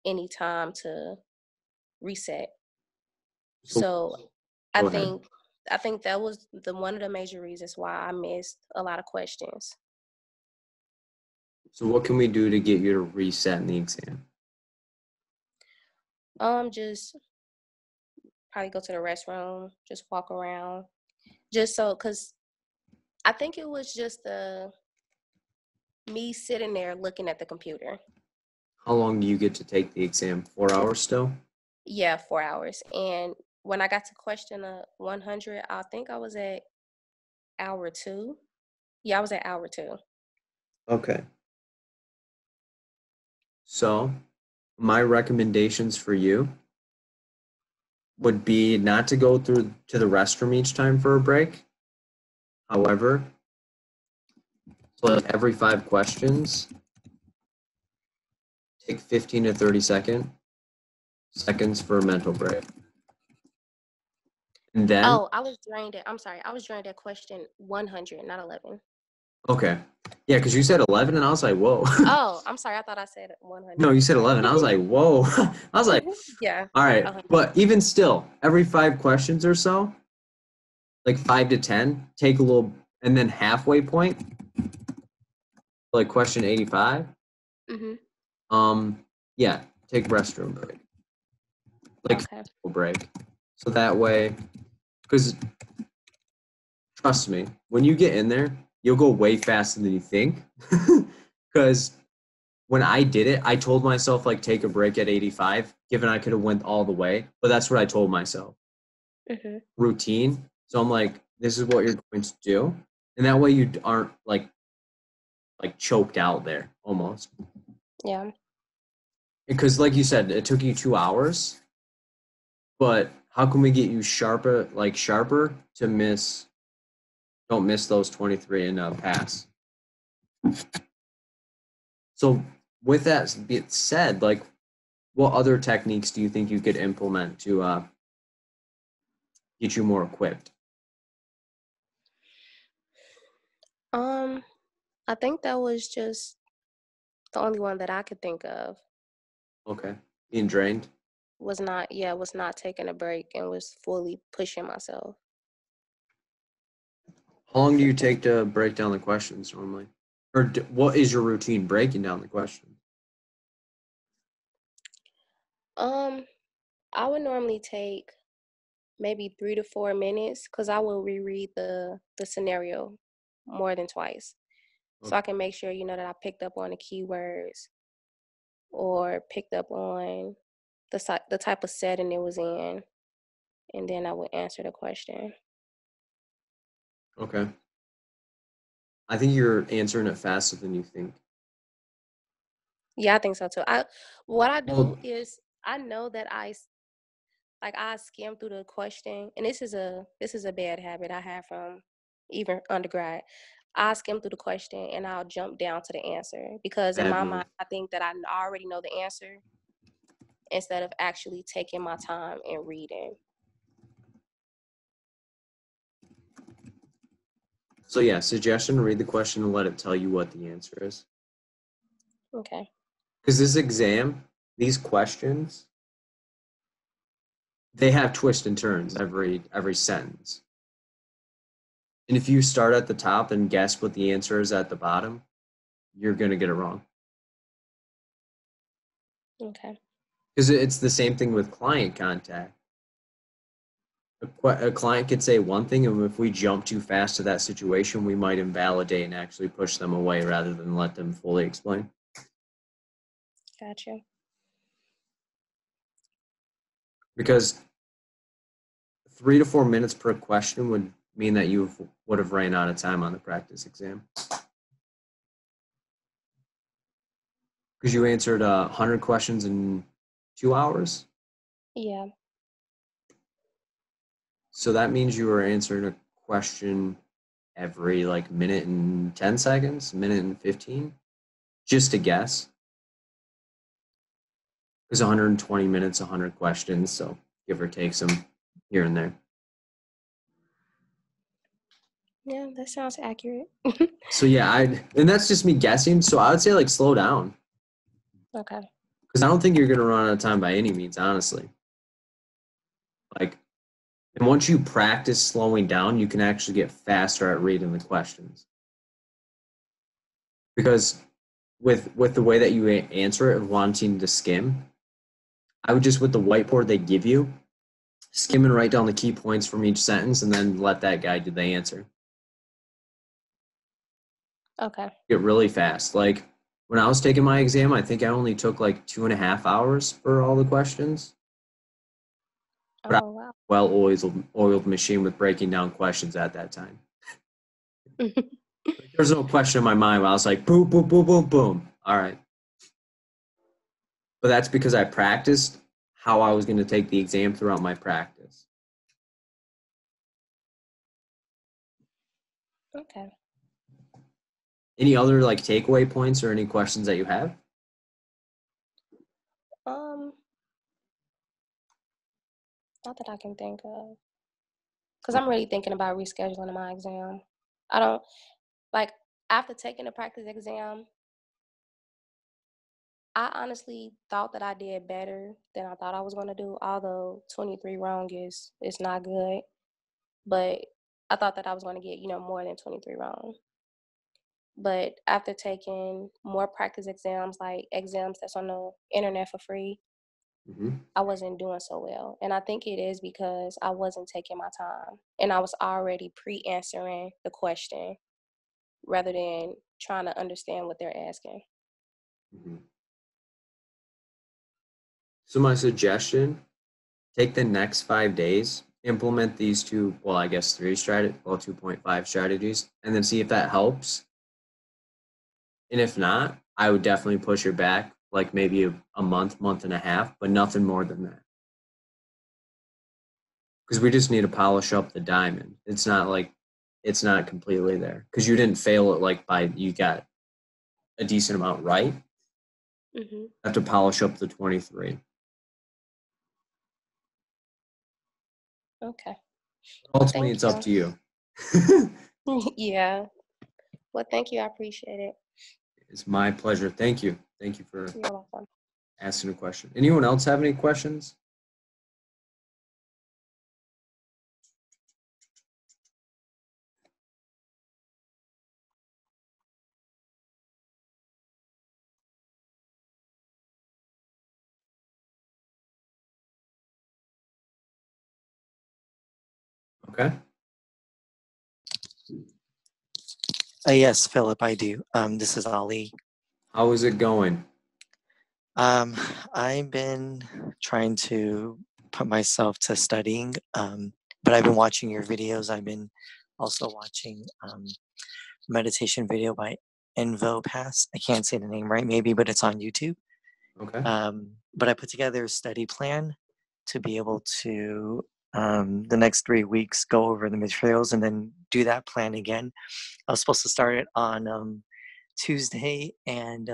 any time to reset. So I think that was one of the major reasons why I missed a lot of questions. So what can we do to get you to reset in the exam? Just probably go to the restroom, just walk around, because I think it was just me sitting there looking at the computer. How long do you get to take the exam? 4 hours still? Yeah, 4 hours. And when I got to question 100, I think I was at hour 2. Yeah, I was at hour 2. Okay. So my recommendations for you would be not to go to the restroom each time for a break. However, so like every 5 questions, take 15 to 30 seconds for a mental break. And then I was drained at question 100, not 11. Okay. Yeah, because you said 11 and I was like, whoa. Oh, I'm sorry. I thought I said 100. No, you said 11. I was like, whoa. I was like, yeah. All right. 100. But even still, every 5 questions or so, like 5 to 10, take a little, and then halfway point, like question 85. Yeah, take restroom break. Like break. So that way, because trust me, when you get in there, you'll go way faster than you think. Because when I did it, I told myself, like, take a break at 85, given I could have went all the way. But that's what I told myself. Routine. So I'm like, this is what you're going to do. And that way you aren't, like choked out there, almost. Yeah. Because, like you said, it took you 2 hours. But how can we get you sharper to don't miss those 23 and pass? So with that being said, like, what other techniques do you think you could implement to get you more equipped? I think that was just the only one that I could think of. Okay. Being drained? Was not taking a break and was fully pushing myself. How long do you take to break down the questions normally? Or what is your routine breaking down the questions? Um, I would normally take maybe 3 to 4 minutes because I will reread the scenario more than twice, so I can make sure that I picked up on the keywords or picked up on the type of setting it was in, and then I would answer the question. Okay. I think you're answering it faster than you think. Yeah, I think so too. What I do Well, is I know that I skim through the question, and this is a bad habit I have from even undergrad. I skim through the question and I'll jump down to the answer because in bad my move. mind I think that I already know the answer instead of actually taking my time and reading. So yeah, suggestion: read the question and let it tell you what the answer is. Okay. Because this exam, these questions, they have twists and turns every sentence. And if you start at the top and guess what the answer is at the bottom, you're gonna get it wrong. Okay. Because it's the same thing with client contact. A client could say one thing, and if we jump too fast to that situation, we might invalidate and actually push them away rather than let them fully explain. Gotcha. Because 3 to 4 minutes per question would mean that you would have ran out of time on the practice exam. Because you answered 100 questions in 2 hours. Yeah. So that means you were answering a question every like minute and 10 seconds, minute and 15, just to guess. Because 120 minutes, 100 questions, so give or take some here and there. Yeah, that sounds accurate. So yeah, and that's just me guessing. So I would say like slow down. Okay. Because I don't think you're gonna run out of time by any means, honestly. Like, and once you practice slowing down, you can actually get faster at reading the questions. Because with the way that you answer it, wanting to skim, I would just with the whiteboard they give you, skim and write down the key points from each sentence, and then let that guy do the answer. Okay. Get really fast. Like when I was taking my exam, I think I only took like 2.5 hours for all the questions. But I Oh wow. well-oiled machine with breaking down questions at that time. There's no question in my mind where I was like, boom, boom, boom, boom, boom. All right. But that's because I practiced how I was going to take the exam throughout my practice. Okay. Any other like takeaway points or any questions that you have? Not that I can think of. Because I'm really thinking about rescheduling my exam. I don't like after taking the practice exam, I honestly thought that I did better than I thought I was going to do, although 23 wrong is not good. But I thought that I was going to get, more than 23 wrong. But after taking more practice exams, like exams that's on the internet for free, I wasn't doing so well. And I think it is because I wasn't taking my time. And I was already pre-answering the question rather than trying to understand what they're asking. So my suggestion, take the next 5 days, implement these two, well, I guess 2.5 strategies, and then see if that helps. And if not, I would definitely push her back like maybe a month, month and a half, but nothing more than that. Because we just need to polish up the diamond. It's not completely there. Because you didn't fail it like you got a decent amount right. You have to polish up the 23. Okay. Ultimately, it's up to you. Yeah. Well, thank you. I appreciate it. It's my pleasure. Thank you. Thank you for You're welcome. asking a question. Anyone else have any questions? Okay. Yes, Philip, I do. This is Ali. How is it going? I've been trying to put myself to studying, but I've been watching your videos. I've been also watching meditation video by Envo Pass. I can't say the name right, maybe, but it's on YouTube. Okay. But I put together a study plan to be able to the next 3 weeks go over the materials and then do that plan again. I was supposed to start it on Tuesday, and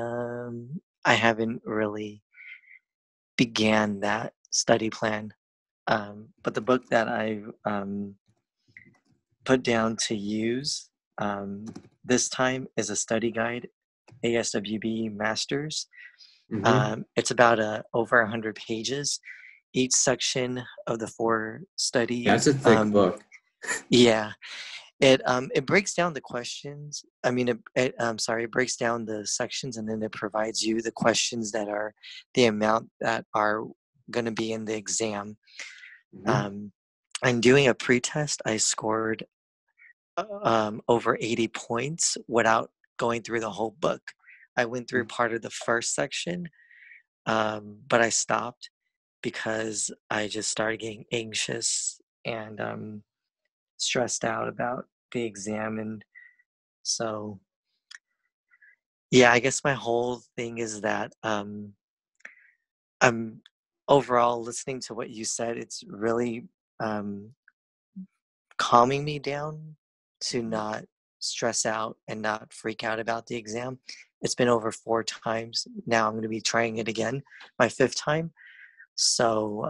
I haven't really began that study plan. But the book that I put down to use this time is a study guide, ASWB Masters. It's about over 100 pages. Each section of the 4 study. That's a thick book. Yeah. It breaks down the questions. I mean, it breaks down the sections, and then it provides you the questions that are the amount that are going to be in the exam. I'm doing a pretest. I scored over 80 points without going through the whole book. I went through part of the first section, but I stopped because I just started getting anxious and stressed out about the exam. And so, yeah, I guess my whole thing is that I'm overall listening to what you said. It's really calming me down to not stress out and not freak out about the exam. It's been over 4 times. Now I'm going to be trying it again, my 5th time. So,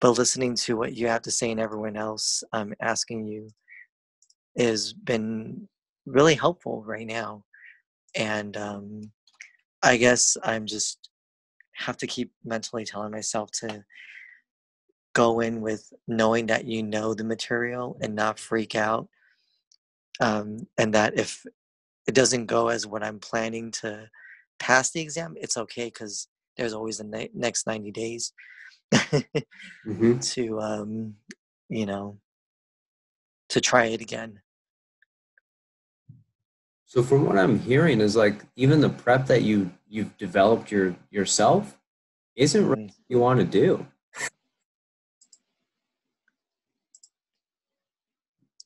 but listening to what you have to say and everyone else asking you has been really helpful right now. And I guess I'm just have to keep mentally telling myself to go in with knowing that you know the material and not freak out. And that if it doesn't go as what I'm planning to pass the exam, it's okay, because there's always the next 90 days to, to try it again. So from what I'm hearing is like even the prep that you've developed yourself isn't really what you want to do.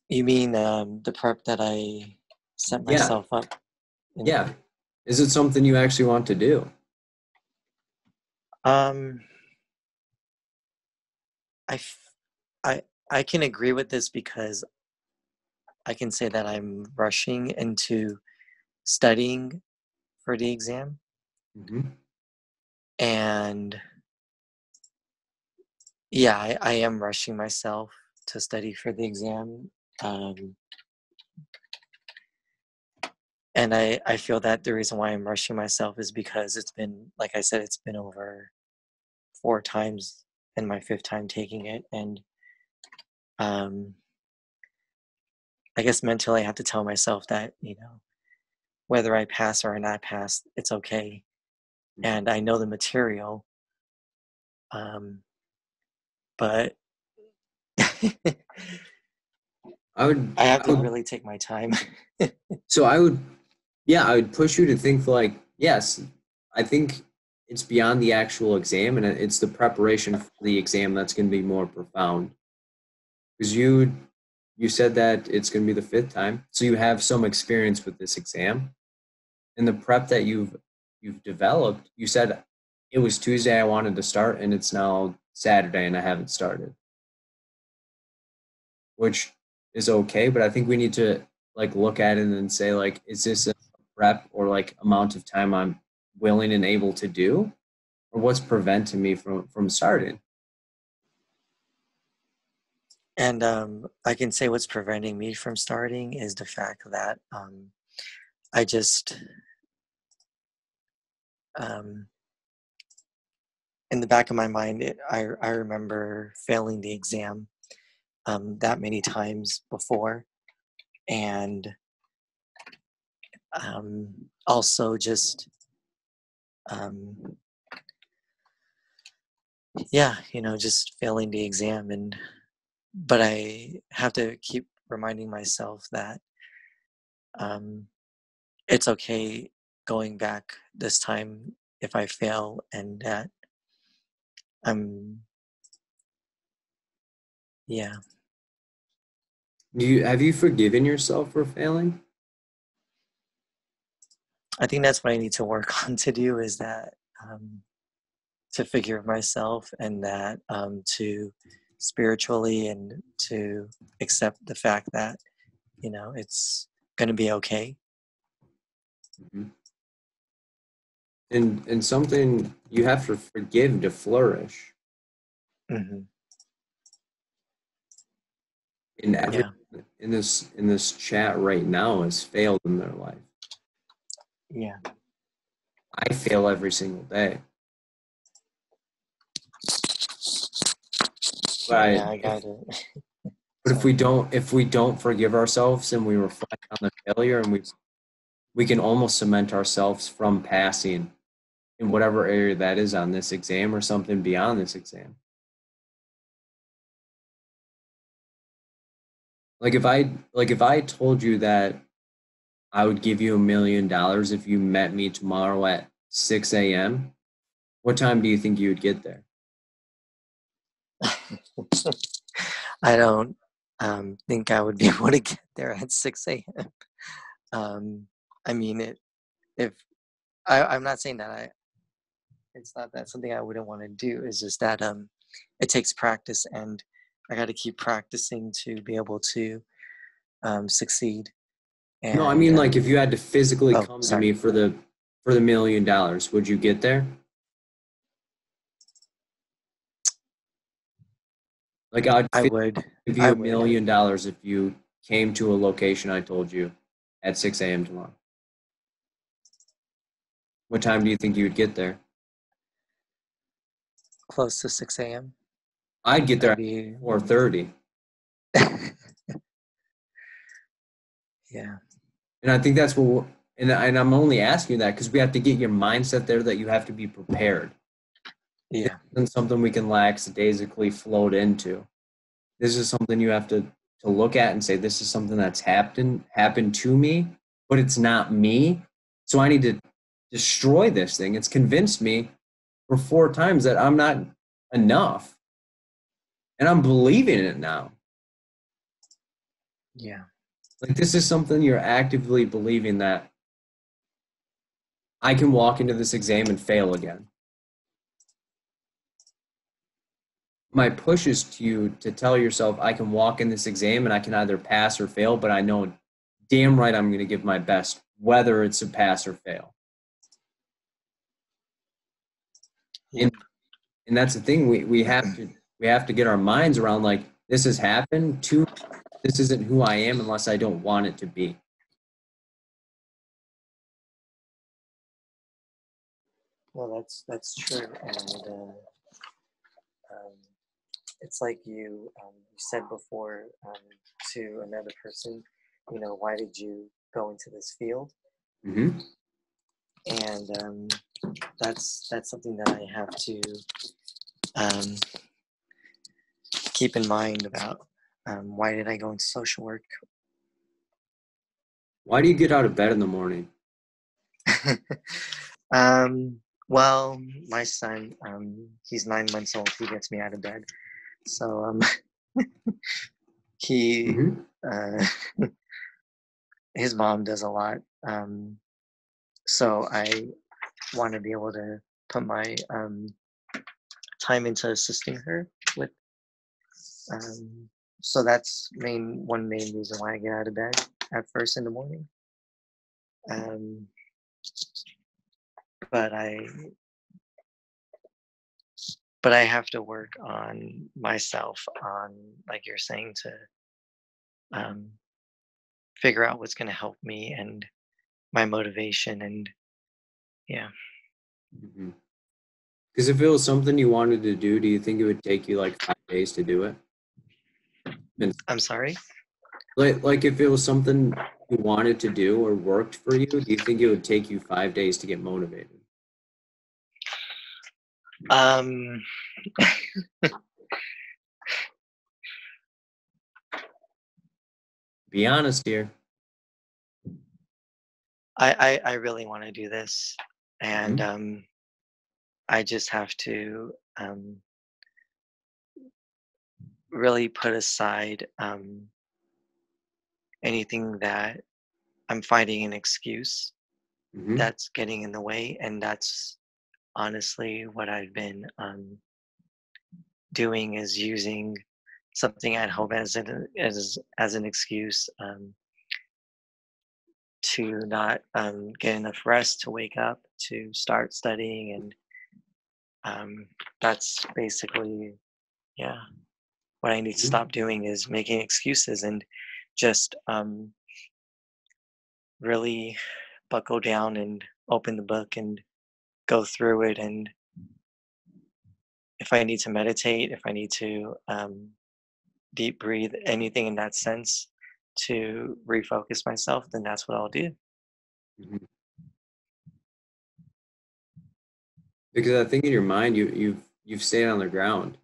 You mean the prep that I set myself up? Yeah. Is it something you actually want to do? I can agree with this because I can say that I'm rushing into studying for the exam. And yeah, I am rushing myself to study for the exam. And I feel that the reason why I'm rushing myself is because it's been, like I said, it's been over 4 times and my 5th time taking it. And I guess mentally I have to tell myself that, whether I pass or not pass, it's okay. And I know the material. But I have to really take my time. So I would push you to think like, yes, I think it's beyond the actual exam, and it's the preparation for the exam that's going to be more profound. Because you said that it's going to be the 5th time, so you have some experience with this exam, and the prep that you've developed. You said it was Tuesday I wanted to start, and it's now Saturday and I haven't started, which is okay. But I think we need to like look at it and say like, is this a prep or like amount of time I'm willing and able to do, or what's preventing me from starting? And I can say what's preventing me from starting is the fact that I just in the back of my mind, I remember failing the exam that many times before, and also just just failing the exam. And but I have to keep reminding myself that it's okay going back this time if I fail, and that yeah. Have you forgiven yourself for failing? I think that's what I need to work on to do, is that to forgive myself, and that to spiritually, and to accept the fact that, you know, it's going to be okay. Mm-hmm. And something you have to forgive to flourish. Mm-hmm. And everyone in this chat right now has failed in their life. Yeah. I fail every single day. But I got it. But if we don't forgive ourselves and we reflect on the failure, and we can almost cement ourselves from passing in whatever area that is on this exam or something beyond this exam. Like if I told you that I would give you $1 million if you met me tomorrow at 6 a.m., what time do you think you would get there? I don't think I would be able to get there at 6 a.m. I mean, I'm not saying that it's not that something I wouldn't want to do. It's just that it takes practice, and I got to keep practicing to be able to succeed. And, no, I mean, like if you had to physically come to me for the $1 million, would you get there? Like I would give you $1 million if you came to a location I told you at 6 a.m. tomorrow. What time do you think you would get there? Close to 6 a.m. I'd get there at 4:30. Yeah. And I think that's what and I'm only asking that because we have to get your mindset there that you have to be prepared. Yeah. This isn't something we can lackadaisically float into. This is something you have to look at and say, this is something that's happened to me, but it's not me. So I need to destroy this thing. It's convinced me for 4 times that I'm not enough. And I'm believing it now. Yeah. Like this is something you're actively believing, that I can walk into this exam and fail again. My push is to you to tell yourself, I can walk in this exam and I can either pass or fail, but I know damn right I'm going to give my best, whether it's a pass or fail. Yep. And that's the thing, we have to get our minds around, like, this has happened to, this isn't who I am unless I don't want it to be. Well, that's true, and it's like you said before to another person, you know, why did you go into this field? Mm-hmm. And that's something that I have to keep in mind about. Why did I go into social work? Why do you get out of bed in the morning? Well, my son, he's 9 months old. He gets me out of bed. So he, his mom does a lot. So I want to be able to put my time into assisting her with. So that's one main reason why I get out of bed at first in the morning. But I have to work on myself, on, like you're saying, to figure out what's going to help me and my motivation, and yeah. Because if it was something you wanted to do you think it would take you like 5 days to do it? I'm sorry? Like if it was something you wanted to do or worked for you, do you think it would take you 5 days to get motivated? Be honest here. I really want to do this, and Mm-hmm. I just have to really put aside anything that I'm finding an excuse Mm-hmm. that's getting in the way, and that's honestly what I've been doing, is using something at home as an excuse to not get enough rest to wake up to start studying, and that's basically, yeah, what I need to Mm-hmm. stop doing, is making excuses and just really buckle down and open the book and go through it. And if I need to meditate, if I need to deep breathe, anything in that sense to refocus myself, then that's what I'll do. Mm-hmm. Because I think in your mind you've stayed on the ground.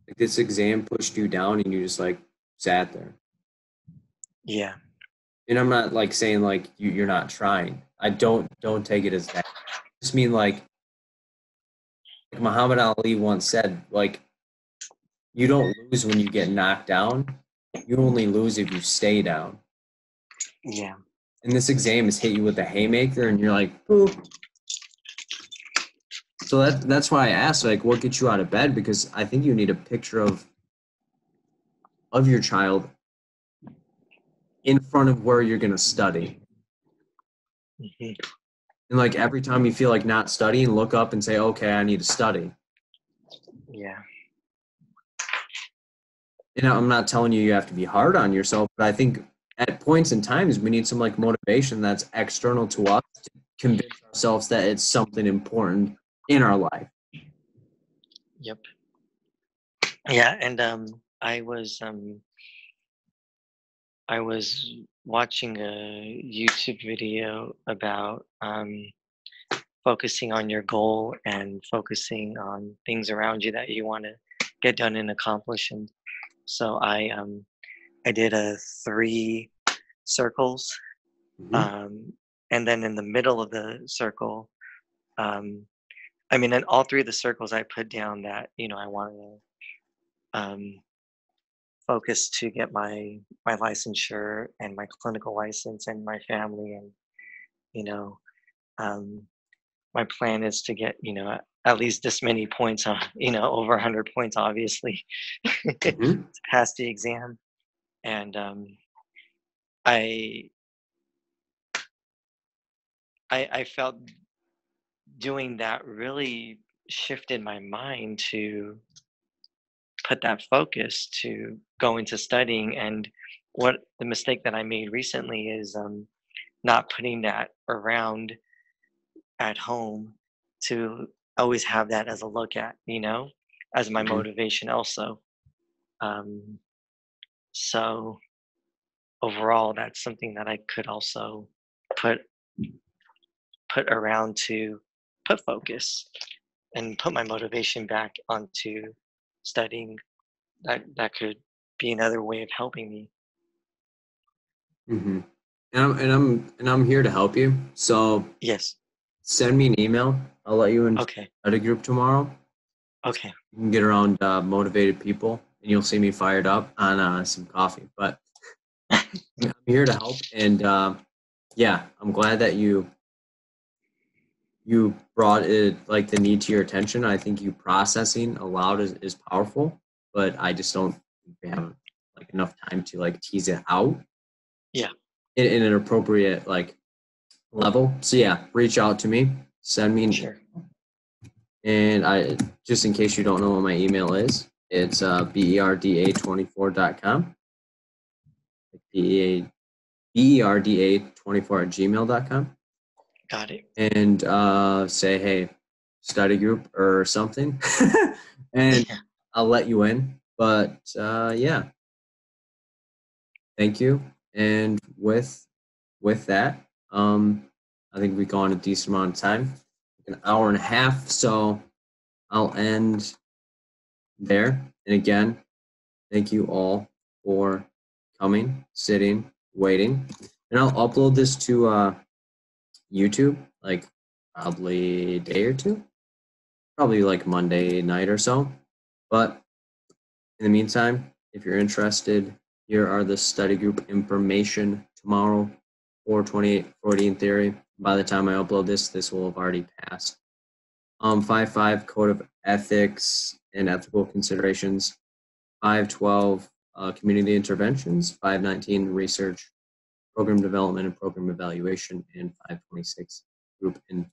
Like this exam pushed you down and you just like sat there. Yeah. And I'm not like saying like you're not trying. I don't take it as that. I just mean like Muhammad Ali once said, like, you don't lose when you get knocked down. You only lose if you stay down. Yeah. And this exam has hit you with a haymaker and you're like, boop. So that's why I asked, like, what gets you out of bed? Because I think you need a picture of your child in front of where you're gonna study. Hmm. And like every time you feel like not studying, look up and say, okay, I need to study. Yeah. And I'm not telling you have to be hard on yourself, but I think at points and times we need some like motivation that's external to us to convince ourselves that it's something important in our life. Yep. Yeah. And I was watching a YouTube video about focusing on your goal and focusing on things around you that you want to get done and accomplish. And so I did a 3 circles, Mm-hmm. and then in the middle of the circle, I mean, in all 3 of the circles, I put down that, I wanted to focus to get my licensure and my clinical license and my family, and you know um, my plan is to get at least this many points on, over 100 points, obviously, to Mm-hmm. pass the exam. And I, I felt doing that really shifted my mind to put that focus to go into studying. And what the mistake that I made recently is not putting that around at home, to always have that as a look at, as my Mm-hmm. motivation also. Um, so overall, that's something that I could also put around to put focus and put my motivation back onto studying. That could be another way of helping me. Mm-hmm. And I'm here to help you. So Yes. send me an email. I'll let you into Okay. a group tomorrow. Okay. You can get around motivated people, and you'll see me fired up on some coffee. But I'm here to help, and yeah, I'm glad that you brought it like the need to your attention. I think you processing aloud is powerful, but I just don't think we have like enough time to like tease it out Yeah. in an appropriate like level. So yeah, reach out to me, send me an Sure. and I just in case you don't know what my email is, it's berda24.com. berda24@gmail.com. Got it. And say, hey, study group or something. And Yeah. I'll let you in. But yeah, thank you. And with that, I think we've gone a decent amount of time, an hour and a half. So I'll end there. And again, thank you all for coming, sitting, waiting. And I'll upload this to YouTube, like probably a day or two, probably like Monday night or so. But in the meantime, if you're interested, here are the study group information tomorrow, 4/28/40 in theory. By the time I upload this, this will have already passed. 5.5 Code of Ethics and Ethical Considerations. 5.12 Community Interventions. 5.19 Research, Program Development, and Program Evaluation. And 5.26 Group and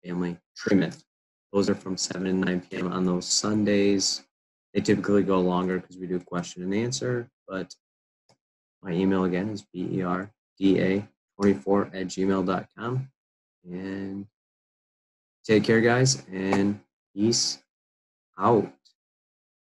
Family Treatment. Those are from 7 to 9 p.m. on those Sundays. They typically go longer because we do question and answer, but my email again is berda24@gmail.com. And take care, guys, and peace out.